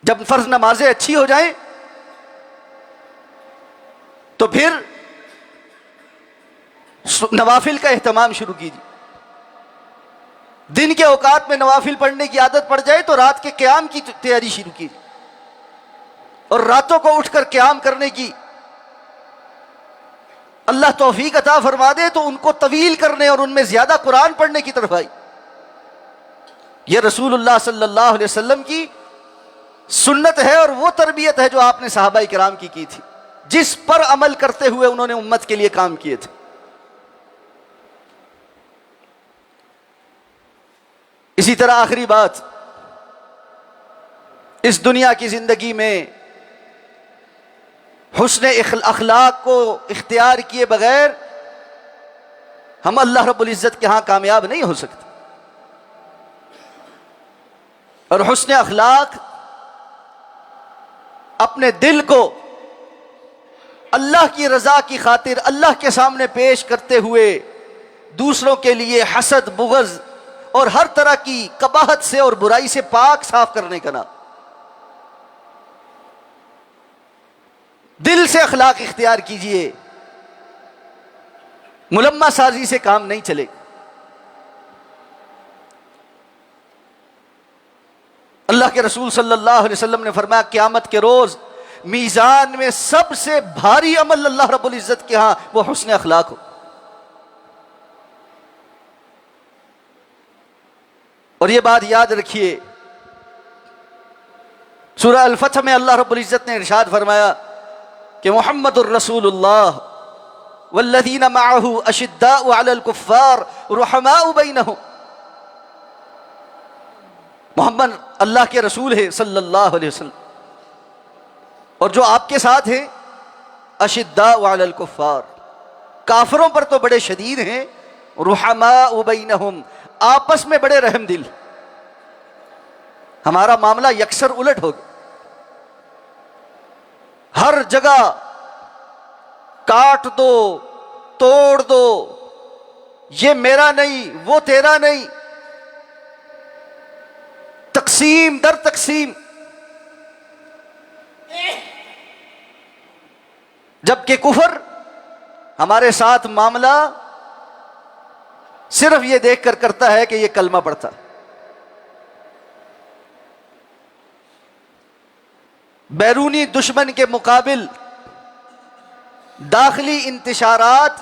جب فرض نمازیں اچھی ہو جائیں تو پھر نوافل کا اہتمام شروع کیجیے۔ دن کے اوقات میں نوافل پڑھنے کی عادت پڑ جائے تو رات کے قیام کی تیاری شروع کیجیے، اور راتوں کو اٹھ کر قیام کرنے کی اللہ توفیق عطا فرما دے تو ان کو طویل کرنے اور ان میں زیادہ قرآن پڑھنے کی طرف آئی۔ یہ رسول اللہ صلی اللہ علیہ وسلم کی سنت ہے اور وہ تربیت ہے جو آپ نے صحابہ کرام کی تھی، جس پر عمل کرتے ہوئے انہوں نے امت کے لیے کام کیے تھے۔ اسی طرح آخری بات، اس دنیا کی زندگی میں حسن اخلاق کو اختیار کیے بغیر ہم اللہ رب العزت کے ہاں کامیاب نہیں ہو سکتے، اور حسن اخلاق اپنے دل کو اللہ کی رضا کی خاطر اللہ کے سامنے پیش کرتے ہوئے دوسروں کے لیے حسد، بغض اور ہر طرح کی قباحت سے اور برائی سے پاک صاف کرنے کا نام۔ دل سے اخلاق اختیار کیجئے، ملمہ سازی سے کام نہیں چلے۔ اللہ کے رسول صلی اللہ علیہ وسلم نے فرمایا قیامت کے روز میزان میں سب سے بھاری عمل اللہ رب العزت کے ہاں وہ حسن اخلاق ہو۔ اور یہ بات یاد رکھیے، سورہ الفتح میں اللہ رب العزت نے ارشاد فرمایا کہ محمد الرسول اللہ والذین معہ اشداء علی الکفار رحماء بینہم، محمد اللہ کے رسول ہے صلی اللہ علیہ وسلم، اور جو آپ کے ساتھ ہیں اشداء علی الکفار، کافروں پر تو بڑے شدید ہیں، رحماء بینہم، آپس میں بڑے رحم دل۔ ہمارا معاملہ یکسر الٹ ہو گیا، ہر جگہ کاٹ دو، توڑ دو، یہ میرا نہیں وہ تیرا نہیں، تقسیم در تقسیم، جبکہ کفر ہمارے ساتھ معاملہ صرف یہ دیکھ کر کرتا ہے کہ یہ کلمہ پڑھتا، بیرونی دشمن کے مقابل داخلی انتشارات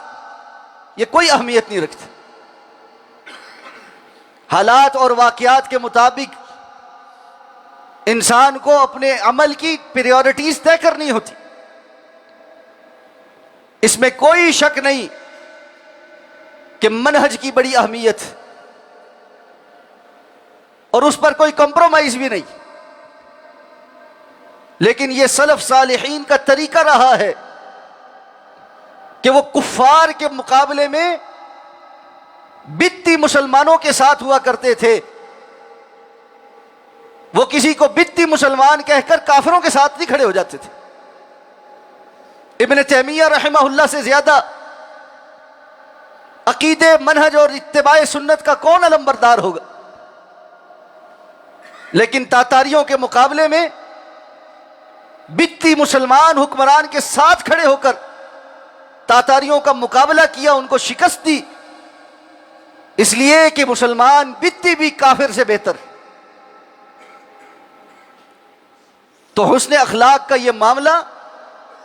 یہ کوئی اہمیت نہیں رکھتے۔ حالات اور واقعات کے مطابق انسان کو اپنے عمل کی پریورٹیز طے کرنی ہوتی. اس میں کوئی شک نہیں کہ منہج کی بڑی اہمیت اور اس پر کوئی کمپرومائز بھی نہیں. لیکن یہ سلف صالحین کا طریقہ رہا ہے کہ وہ کفار کے مقابلے میں بدتی مسلمانوں کے ساتھ ہوا کرتے تھے. وہ کسی کو بدتی مسلمان کہہ کر کافروں کے ساتھ نہیں کھڑے ہو جاتے تھے. ابن تیمیہ رحمہ اللہ سے زیادہ عقیدے، منہج اور اتباع سنت کا کون علمبردار ہوگا؟ لیکن تاتاریوں کے مقابلے میں بدتی مسلمان حکمران کے ساتھ کھڑے ہو کر تاتاریوں کا مقابلہ کیا، ان کو شکست دی، اس لیے کہ مسلمان بدتی بھی کافر سے بہتر. تو حسن اخلاق کا یہ معاملہ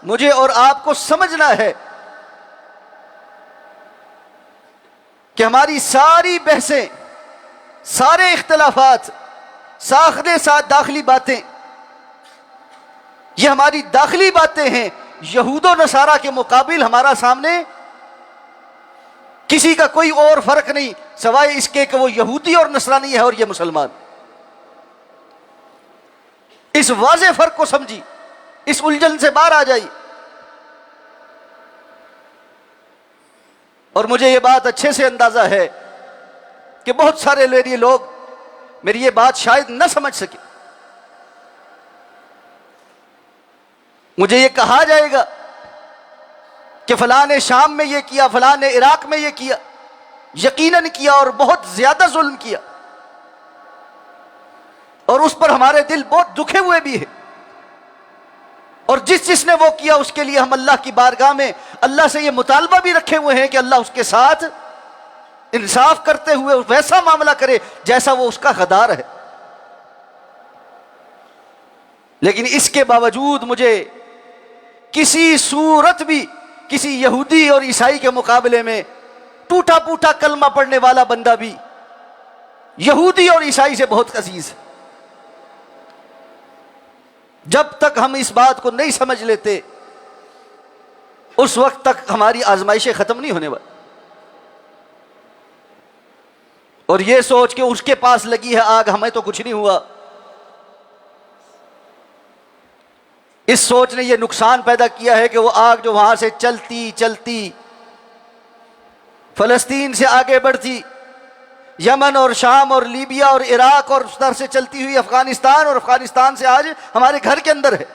مجھے اور آپ کو سمجھنا ہے کہ ہماری ساری بحثیں، سارے اختلافات، ساختے ساتھ داخلی باتیں، یہ ہماری داخلی باتیں ہیں. یہود و نصارہ کے مقابل ہمارا سامنے کسی کا کوئی اور فرق نہیں سوائے اس کے کہ وہ یہودی اور نصرانی ہے اور یہ مسلمان. اس واضح فرق کو سمجھی، اس الجھن سے باہر آ جائی. اور مجھے یہ بات اچھے سے اندازہ ہے کہ بہت سارے لوگ میری یہ بات شاید نہ سمجھ سکے. مجھے یہ کہا جائے گا کہ فلاں نے شام میں یہ کیا، فلاں نے عراق میں یہ کیا، یقیناً کیا اور بہت زیادہ ظلم کیا، اور اس پر ہمارے دل بہت دکھے ہوئے بھی ہیں. اور جس نے وہ کیا اس کے لیے ہم اللہ کی بارگاہ میں اللہ سے یہ مطالبہ بھی رکھے ہوئے ہیں کہ اللہ اس کے ساتھ انصاف کرتے ہوئے ویسا معاملہ کرے جیسا وہ اس کا حقدار ہے. لیکن اس کے باوجود مجھے کسی صورت بھی کسی یہودی اور عیسائی کے مقابلے میں ٹوٹا پوٹا کلمہ پڑھنے والا بندہ بھی یہودی اور عیسائی سے بہت عزیز ہے. جب تک ہم اس بات کو نہیں سمجھ لیتے اس وقت تک ہماری آزمائشیں ختم نہیں ہونے والی. اور یہ سوچ کہ اس کے پاس لگی ہے آگ، ہمیں تو کچھ نہیں ہوا، اس سوچ نے یہ نقصان پیدا کیا ہے کہ وہ آگ جو وہاں سے چلتی چلتی فلسطین سے آگے بڑھتی، یمن اور شام اور لیبیا اور عراق اور اس طرح سے چلتی ہوئی افغانستان، اور افغانستان سے آج ہمارے گھر کے اندر ہے.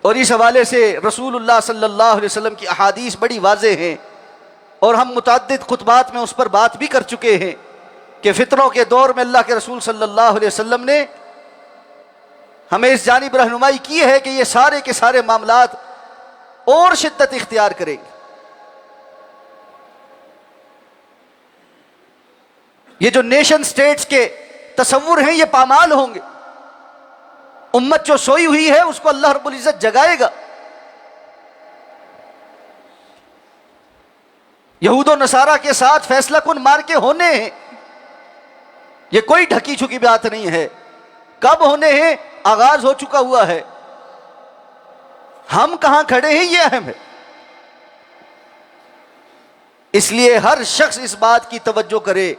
اور اس حوالے سے رسول اللہ صلی اللہ علیہ وسلم کی احادیث بڑی واضح ہیں، اور ہم متعدد خطبات میں اس پر بات بھی کر چکے ہیں کہ فتنوں کے دور میں اللہ کے رسول صلی اللہ علیہ وسلم نے ہمیں اس جانب رہنمائی کی ہے کہ یہ سارے کے سارے معاملات اور شدت اختیار کریں گے. یہ جو نیشن سٹیٹس کے تصور ہیں یہ پامال ہوں گے. امت جو سوئی ہوئی ہے اس کو اللہ رب العزت جگائے گا. یہود و نصارہ کے ساتھ فیصلہ کن مارکے ہونے ہیں، یہ کوئی ڈھکی چھکی بات نہیں ہے. کب ہونے ہیں؟ آغاز ہو چکا ہوا ہے. ہم کہاں کھڑے ہیں یہ اہم ہے. اس لیے ہر شخص اس بات کی توجہ کرے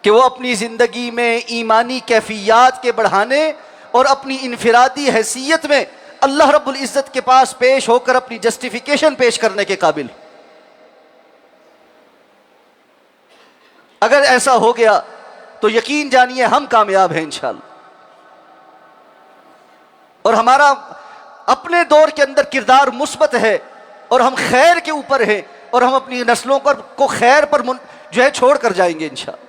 کہ وہ اپنی زندگی میں ایمانی کیفیات کے بڑھانے اور اپنی انفرادی حیثیت میں اللہ رب العزت کے پاس پیش ہو کر اپنی جسٹیفیکیشن پیش کرنے کے قابل. اگر ایسا ہو گیا تو یقین جانیے ہم کامیاب ہیں انشاءاللہ. اور ہمارا اپنے دور کے اندر کردار مثبت ہے اور ہم خیر کے اوپر ہیں اور ہم اپنی نسلوں کو خیر پر جو ہے چھوڑ کر جائیں گے انشاءاللہ.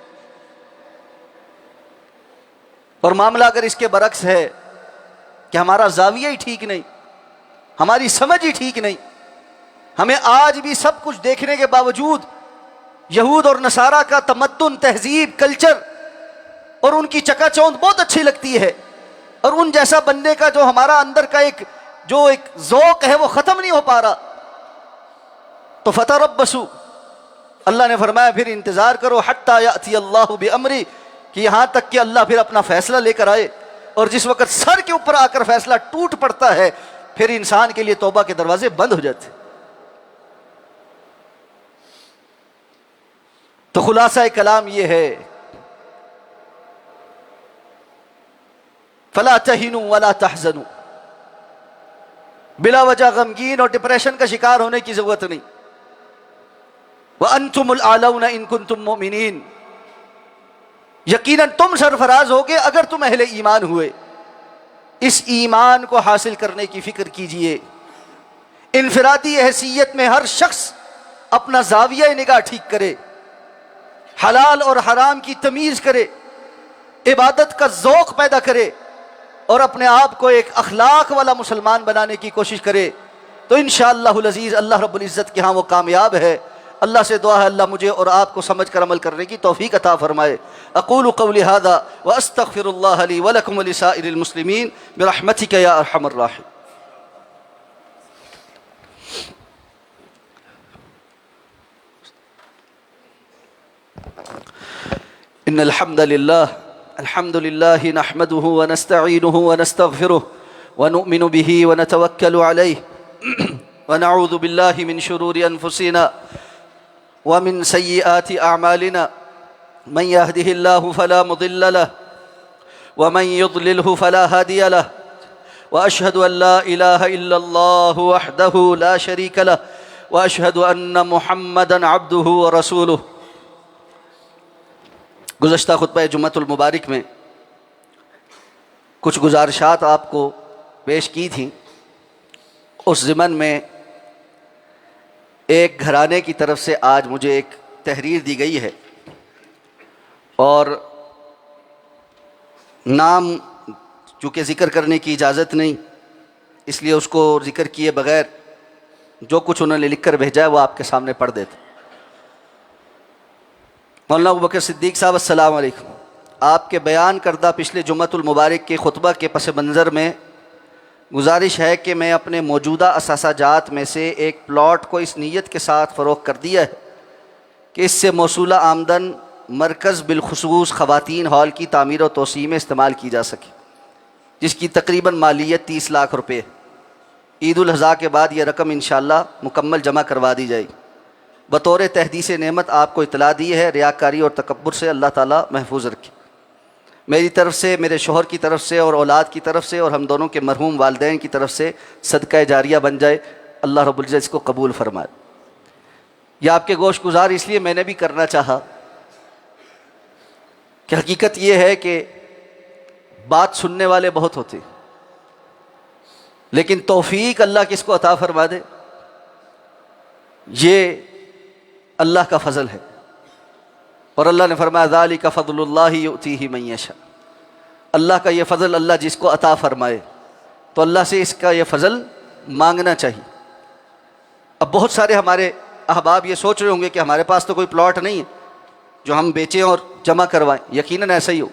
اور معاملہ اگر اس کے برعکس ہے کہ ہمارا زاویہ ہی ٹھیک نہیں، ہماری سمجھ ہی ٹھیک نہیں، ہمیں آج بھی سب کچھ دیکھنے کے باوجود یہود اور نصارہ کا تمدن، تہذیب، کلچر اور ان کی چکا چوند بہت اچھی لگتی ہے، اور ان جیسا بننے کا جو ہمارا اندر کا ایک ذوق ہے وہ ختم نہیں ہو پا رہا، تو فتربصوا اللہ نے فرمایا پھر انتظار کرو حتی یأتی اللہ بامری، کہ یہاں تک کہ اللہ پھر اپنا فیصلہ لے کر آئے، اور جس وقت سر کے اوپر آ کر فیصلہ ٹوٹ پڑتا ہے پھر انسان کے لیے توبہ کے دروازے بند ہو جاتے۔ تو خلاصہ کلام یہ ہے، فلا تہنوا ولا تحزنوا، بلا وجہ غمگین اور ڈپریشن کا شکار ہونے کی ضرورت نہیں۔ وانتم الاعلون ان کنتم مؤمنین، یقیناً تم سرفراز ہوگے اگر تم اہل ایمان ہوئے۔ اس ایمان کو حاصل کرنے کی فکر کیجئے۔ انفرادی حیثیت میں ہر شخص اپنا زاویہ نگاہ ٹھیک کرے، حلال اور حرام کی تمیز کرے، عبادت کا ذوق پیدا کرے، اور اپنے آپ کو ایک اخلاق والا مسلمان بنانے کی کوشش کرے، تو انشاءاللہ العزیز اللہ رب العزت کے ہاں وہ کامیاب ہے۔ اللہ سے دعا ہے اللہ مجھے اور آپ کو سمجھ کر عمل کرنے کی توفیق عطا فرمائے۔ اقول قولی ھذا واستغفر اللہ لی ولکم ولسائر المسلمین برحمتک یا ارحم الراحمین۔ ان الحمد للہ نحمده ونستعینه ونستغفره ونؤمن به ونتوکل علیہ ونعوذ باللہ من شرور انفسنا ومن سیئات اعمالنا، من يهده الله فلا مضل له ومن يضلله فلا هادي له، واشهد ان لا اله الا الله وحده لا شريك له، واشهد ان محمدا عبده ورسوله۔ گزشتہ خطبہ جمعۃ المبارک میں کچھ گزارشات آپ کو پیش کی تھیں، اس ضمن میں ایک گھرانے کی طرف سے آج مجھے ایک تحریر دی گئی ہے، اور نام چونکہ ذکر کرنے کی اجازت نہیں، اس لیے اس کو ذکر کیے بغیر جو کچھ انہوں نے لکھ کر بھیجا ہے وہ آپ کے سامنے پڑھ دیتے۔ مولانا ابوبکر صدیق صاحب السلام علیکم، آپ کے بیان کردہ پچھلے جمعۃ المبارک کے خطبہ کے پس منظر میں گزارش ہے کہ میں اپنے موجودہ اثاثہ جات میں سے ایک پلاٹ کو اس نیت کے ساتھ فروخت کر دیا ہے کہ اس سے موصولہ آمدن مرکز بالخصوص خواتین ہال کی تعمیر و توسیع میں استعمال کی جا سکے، جس کی تقریباً مالیت 30 لاکھ روپے ہے۔ عید الاضحیٰ کے بعد یہ رقم انشاءاللہ مکمل جمع کروا دی جائے گی۔ بطور تحدیث نعمت آپ کو اطلاع دی ہے، ریاکاری اور تکبر سے اللہ تعالیٰ محفوظ رکھے۔ میری طرف سے، میرے شوہر کی طرف سے اور اولاد کی طرف سے اور ہم دونوں کے مرحوم والدین کی طرف سے صدقہ جاریہ بن جائے، اللہ رب العزت اس کو قبول فرمائے۔ یہ آپ کے گوش گزار اس لیے میں نے بھی کرنا چاہا کہ حقیقت یہ ہے کہ بات سننے والے بہت ہوتے، لیکن توفیق اللہ کس کو عطا فرما دے یہ اللہ کا فضل ہے، اور اللہ نے فرمایا ذالک فضل اللہ یؤتیہ من یشاء، اللہ کا یہ فضل اللہ جس کو عطا فرمائے، تو اللہ سے اس کا یہ فضل مانگنا چاہیے۔ اب بہت سارے ہمارے احباب یہ سوچ رہے ہوں گے کہ ہمارے پاس تو کوئی پلاٹ نہیں ہے جو ہم بیچیں اور جمع کروائیں، یقیناً ایسا ہی ہو،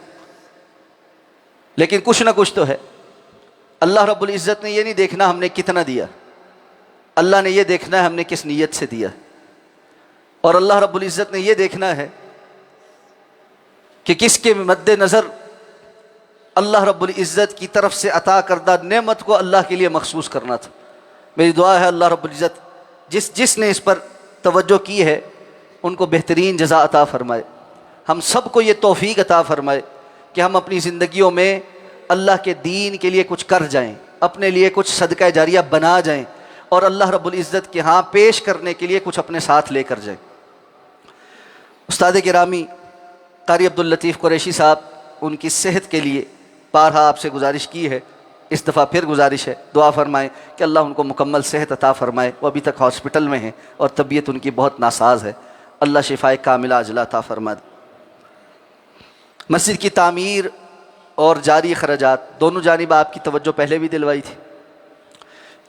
لیکن کچھ نہ کچھ تو ہے۔ اللہ رب العزت نے یہ نہیں دیکھنا ہم نے کتنا دیا، اللہ نے یہ دیکھنا ہے ہم نے کس نیت سے دیا، اور اللہ رب العزت نے یہ دیکھنا ہے کہ کس کے مد نظر اللہ رب العزت کی طرف سے عطا کردہ نعمت کو اللہ کے لیے مخصوص کرنا تھا۔ میری دعا ہے اللہ رب العزت جس نے اس پر توجہ کی ہے ان کو بہترین جزا عطا فرمائے، ہم سب کو یہ توفیق عطا فرمائے کہ ہم اپنی زندگیوں میں اللہ کے دین کے لیے کچھ کر جائیں، اپنے لیے کچھ صدقہ جاریہ بنا جائیں، اور اللہ رب العزت کے ہاں پیش کرنے کے لیے کچھ اپنے ساتھ لے کر جائیں۔ استاد گرامی قاری عبداللطیف قریشی صاحب، ان کی صحت کے لیے بارہا آپ سے گزارش کی ہے، اس دفعہ پھر گزارش ہے، دعا فرمائیں کہ اللہ ان کو مکمل صحت عطا فرمائے۔ وہ ابھی تک ہاسپٹل میں ہیں اور طبیعت ان کی بہت ناساز ہے، اللہ شفائے کاملہ عاجلہ عطا فرما دے۔ مسجد کی تعمیر اور جاری اخراجات دونوں جانب آپ کی توجہ پہلے بھی دلوائی تھی۔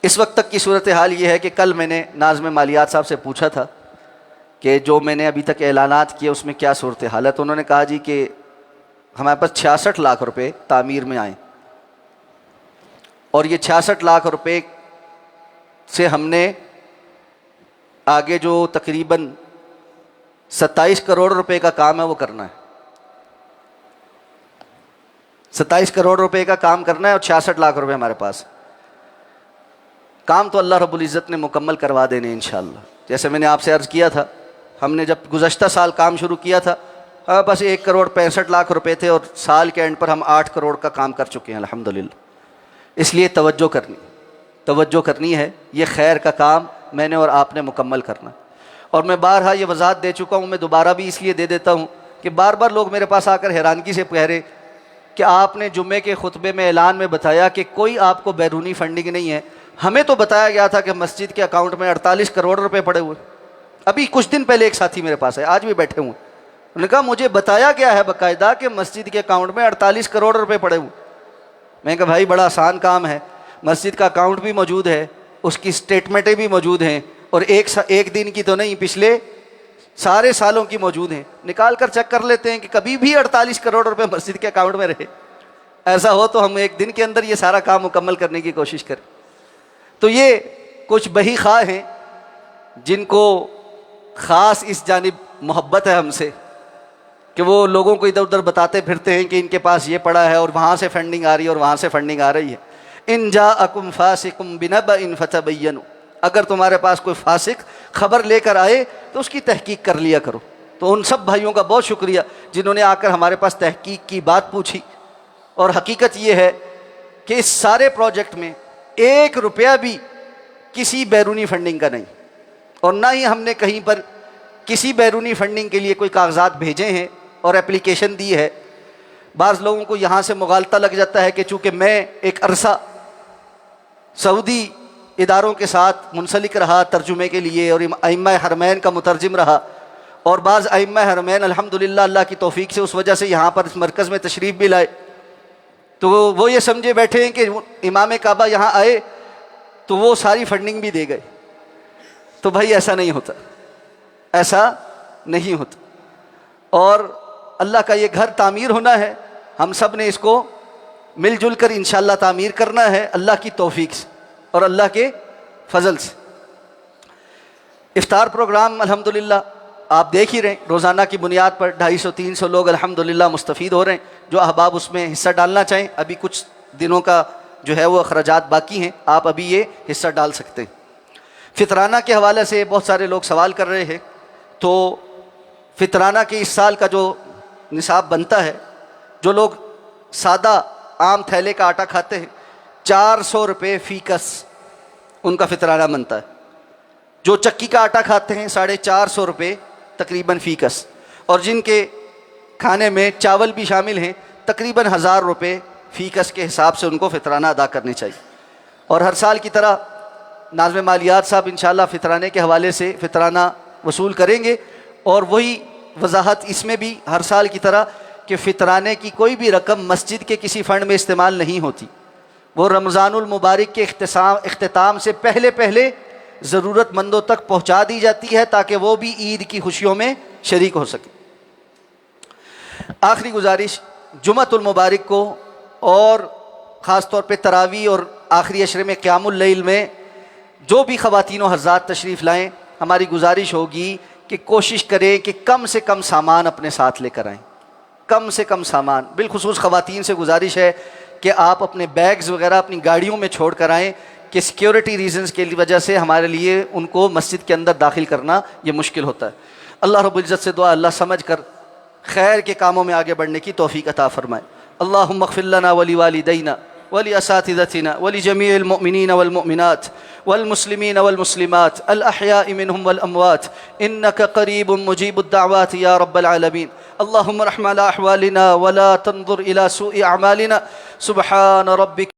اس وقت تک کی صورتحال یہ ہے کہ کل میں نے ناظم مالیات صاحب سے پوچھا تھا کہ جو میں نے ابھی تک اعلانات کیے اس میں کیا صورتحال ہے، تو انہوں نے کہا جی کہ ہمارے پاس 66 لاکھ روپے تعمیر میں آئے، اور یہ 66 لاکھ روپے سے ہم نے آگے جو تقریباً 27 کروڑ روپے کا کام ہے وہ کرنا ہے، 27 کروڑ روپے کا کام کرنا ہے اور 66 لاکھ روپے ہمارے پاس۔ کام تو اللہ رب العزت نے مکمل کروا دینے انشاءاللہ۔ جیسے میں نے آپ سے عرض کیا تھا، ہم نے جب گزشتہ سال کام شروع کیا تھا ہمارے پاس 1 کروڑ 65 لاکھ روپے تھے، اور سال کے اینڈ پر ہم 8 کروڑ کا کام کر چکے ہیں الحمدللہ۔ اس لیے توجہ کرنی ہے، یہ خیر کا کام میں نے اور آپ نے مکمل کرنا۔ اور میں بارہا یہ وضاحت دے چکا ہوں، میں دوبارہ بھی اس لیے دے دیتا ہوں کہ بار بار لوگ میرے پاس آ کر حیرانگی سے کہہ رہے کہ آپ نے جمعے کے خطبے میں اعلان میں بتایا کہ کوئی آپ کو بیرونی فنڈنگ نہیں ہے۔ ہمیں تو بتایا گیا تھا کہ مسجد کے اکاؤنٹ میں 48 کروڑ روپے پڑے ہوئے۔ ابھی کچھ دن پہلے ایک ساتھی میرے پاس ہے، آج بھی بیٹھے ہوئے، انہوں نے کہا مجھے بتایا گیا ہے باقاعدہ کہ مسجد کے اکاؤنٹ میں 48 کروڑ روپے پڑے ہوئے۔ میں نے کہا بھائی بڑا آسان کام ہے، مسجد کا اکاؤنٹ بھی موجود ہے، اس کی سٹیٹمنٹیں بھی موجود ہیں، اور ایک دن کی تو نہیں، پچھلے سارے سالوں کی موجود ہیں، نکال کر چیک کر لیتے ہیں کہ کبھی بھی 48 کروڑ روپے مسجد کے اکاؤنٹ میں رہے۔ ایسا ہو تو ہم ایک دن کے اندر یہ سارا کام مکمل کرنے کی کوشش کریں۔ تو یہ کچھ بہی خواہ ہیں جن کو خاص اس جانب محبت ہے ہم سے، کہ وہ لوگوں کو ادھر ادھر بتاتے پھرتے ہیں کہ ان کے پاس یہ پڑا ہے اور وہاں سے فنڈنگ آ رہی ہے اور وہاں سے فنڈنگ آ رہی ہے۔ ان جاءکم فاسق بنبأ فتبینوا، اگر تمہارے پاس کوئی فاسق خبر لے کر آئے تو اس کی تحقیق کر لیا کرو۔ تو ان سب بھائیوں کا بہت شکریہ جنہوں نے آ کر ہمارے پاس تحقیق کی بات پوچھی، اور حقیقت یہ ہے کہ اس سارے پروجیکٹ میں 1 روپیہ بھی کسی بیرونی فنڈنگ کا نہیں، اور نہ ہی ہم نے کہیں پر کسی بیرونی فنڈنگ کے لیے کوئی کاغذات بھیجے ہیں اور اپلیکیشن دی ہے۔ بعض لوگوں کو یہاں سے مغالطہ لگ جاتا ہے کہ چونکہ میں ایک عرصہ سعودی اداروں کے ساتھ منسلک رہا ترجمے کے لیے، اور ائمہ حرمین کا مترجم رہا، اور بعض ائمہ حرمین الحمدللہ اللہ کی توفیق سے اس وجہ سے یہاں پر اس مرکز میں تشریف بھی لائے، تو وہ یہ سمجھے بیٹھے ہیں کہ امام کعبہ یہاں آئے تو وہ ساری فنڈنگ بھی دے گئے۔ تو بھائی ایسا نہیں ہوتا، ایسا نہیں ہوتا، اور اللہ کا یہ گھر تعمیر ہونا ہے، ہم سب نے اس کو مل جل کر انشاءاللہ تعمیر کرنا ہے اللہ کی توفیق سے اور اللہ کے فضل سے۔ افطار پروگرام الحمدللہ آپ دیکھ ہی رہے ہیں، روزانہ کی بنیاد پر 250-300 لوگ الحمدللہ مستفید ہو رہے ہیں۔ جو احباب اس میں حصہ ڈالنا چاہیں، ابھی کچھ دنوں کا جو ہے وہ اخراجات باقی ہیں، آپ ابھی یہ حصہ ڈال سکتے ہیں۔ فطرانہ کے حوالے سے بہت سارے لوگ سوال کر رہے ہیں، تو فطرانہ کے اس سال کا جو نصاب بنتا ہے، جو لوگ سادہ عام تھیلے کا آٹا کھاتے ہیں 400 روپے فی کس ان کا فطرانہ بنتا ہے۔ جو چکی کا آٹا کھاتے ہیں 450 روپے تقریباً فی کس، اور جن کے کھانے میں چاول بھی شامل ہیں تقریباً 1000 روپے فی کس کے حساب سے ان کو فطرانہ ادا کرنے چاہیے۔ اور ہر سال کی طرح ناظم مالیات صاحب انشاءاللہ فطرانے کے حوالے سے فطرانہ وصول کریں گے، اور وہی وضاحت اس میں بھی ہر سال کی طرح کہ فطرانے کی کوئی بھی رقم مسجد کے کسی فنڈ میں استعمال نہیں ہوتی، وہ رمضان المبارک کے اختتام سے پہلے ضرورت مندوں تک پہنچا دی جاتی ہے تاکہ وہ بھی عید کی خوشیوں میں شریک ہو سکے۔ آخری گزارش، جمعۃ المبارک کو اور خاص طور پہ تراویح اور آخری عشرے میں قیام اللیل میں جو بھی خواتین و حضرات تشریف لائیں، ہماری گزارش ہوگی کہ کوشش کریں کہ کم سے کم سامان اپنے ساتھ لے کر آئیں، کم سے کم سامان۔ بالخصوص خواتین سے گزارش ہے کہ آپ اپنے بیگز وغیرہ اپنی گاڑیوں میں چھوڑ کر آئیں، کہ سیکیورٹی ریزنز کی وجہ سے ہمارے لیے ان کو مسجد کے اندر داخل کرنا یہ مشکل ہوتا ہے۔ اللہ رب العزت سے دعا اللہ سمجھ کر خیر کے کاموں میں آگے بڑھنے کی توفیق عطا فرمائے۔ اللہم اغفر لنا ولوالدینا ولاساتذتنا ولجميع المؤمنين والمؤمنات والمسلمين والمسلمات الأحياء منهم والأموات إنك قريب مجيب الدعوات يا رب العالمين. اللهم ارحم على أحوالنا ولا تنظر إلى سوء أعمالنا. سبحان ربك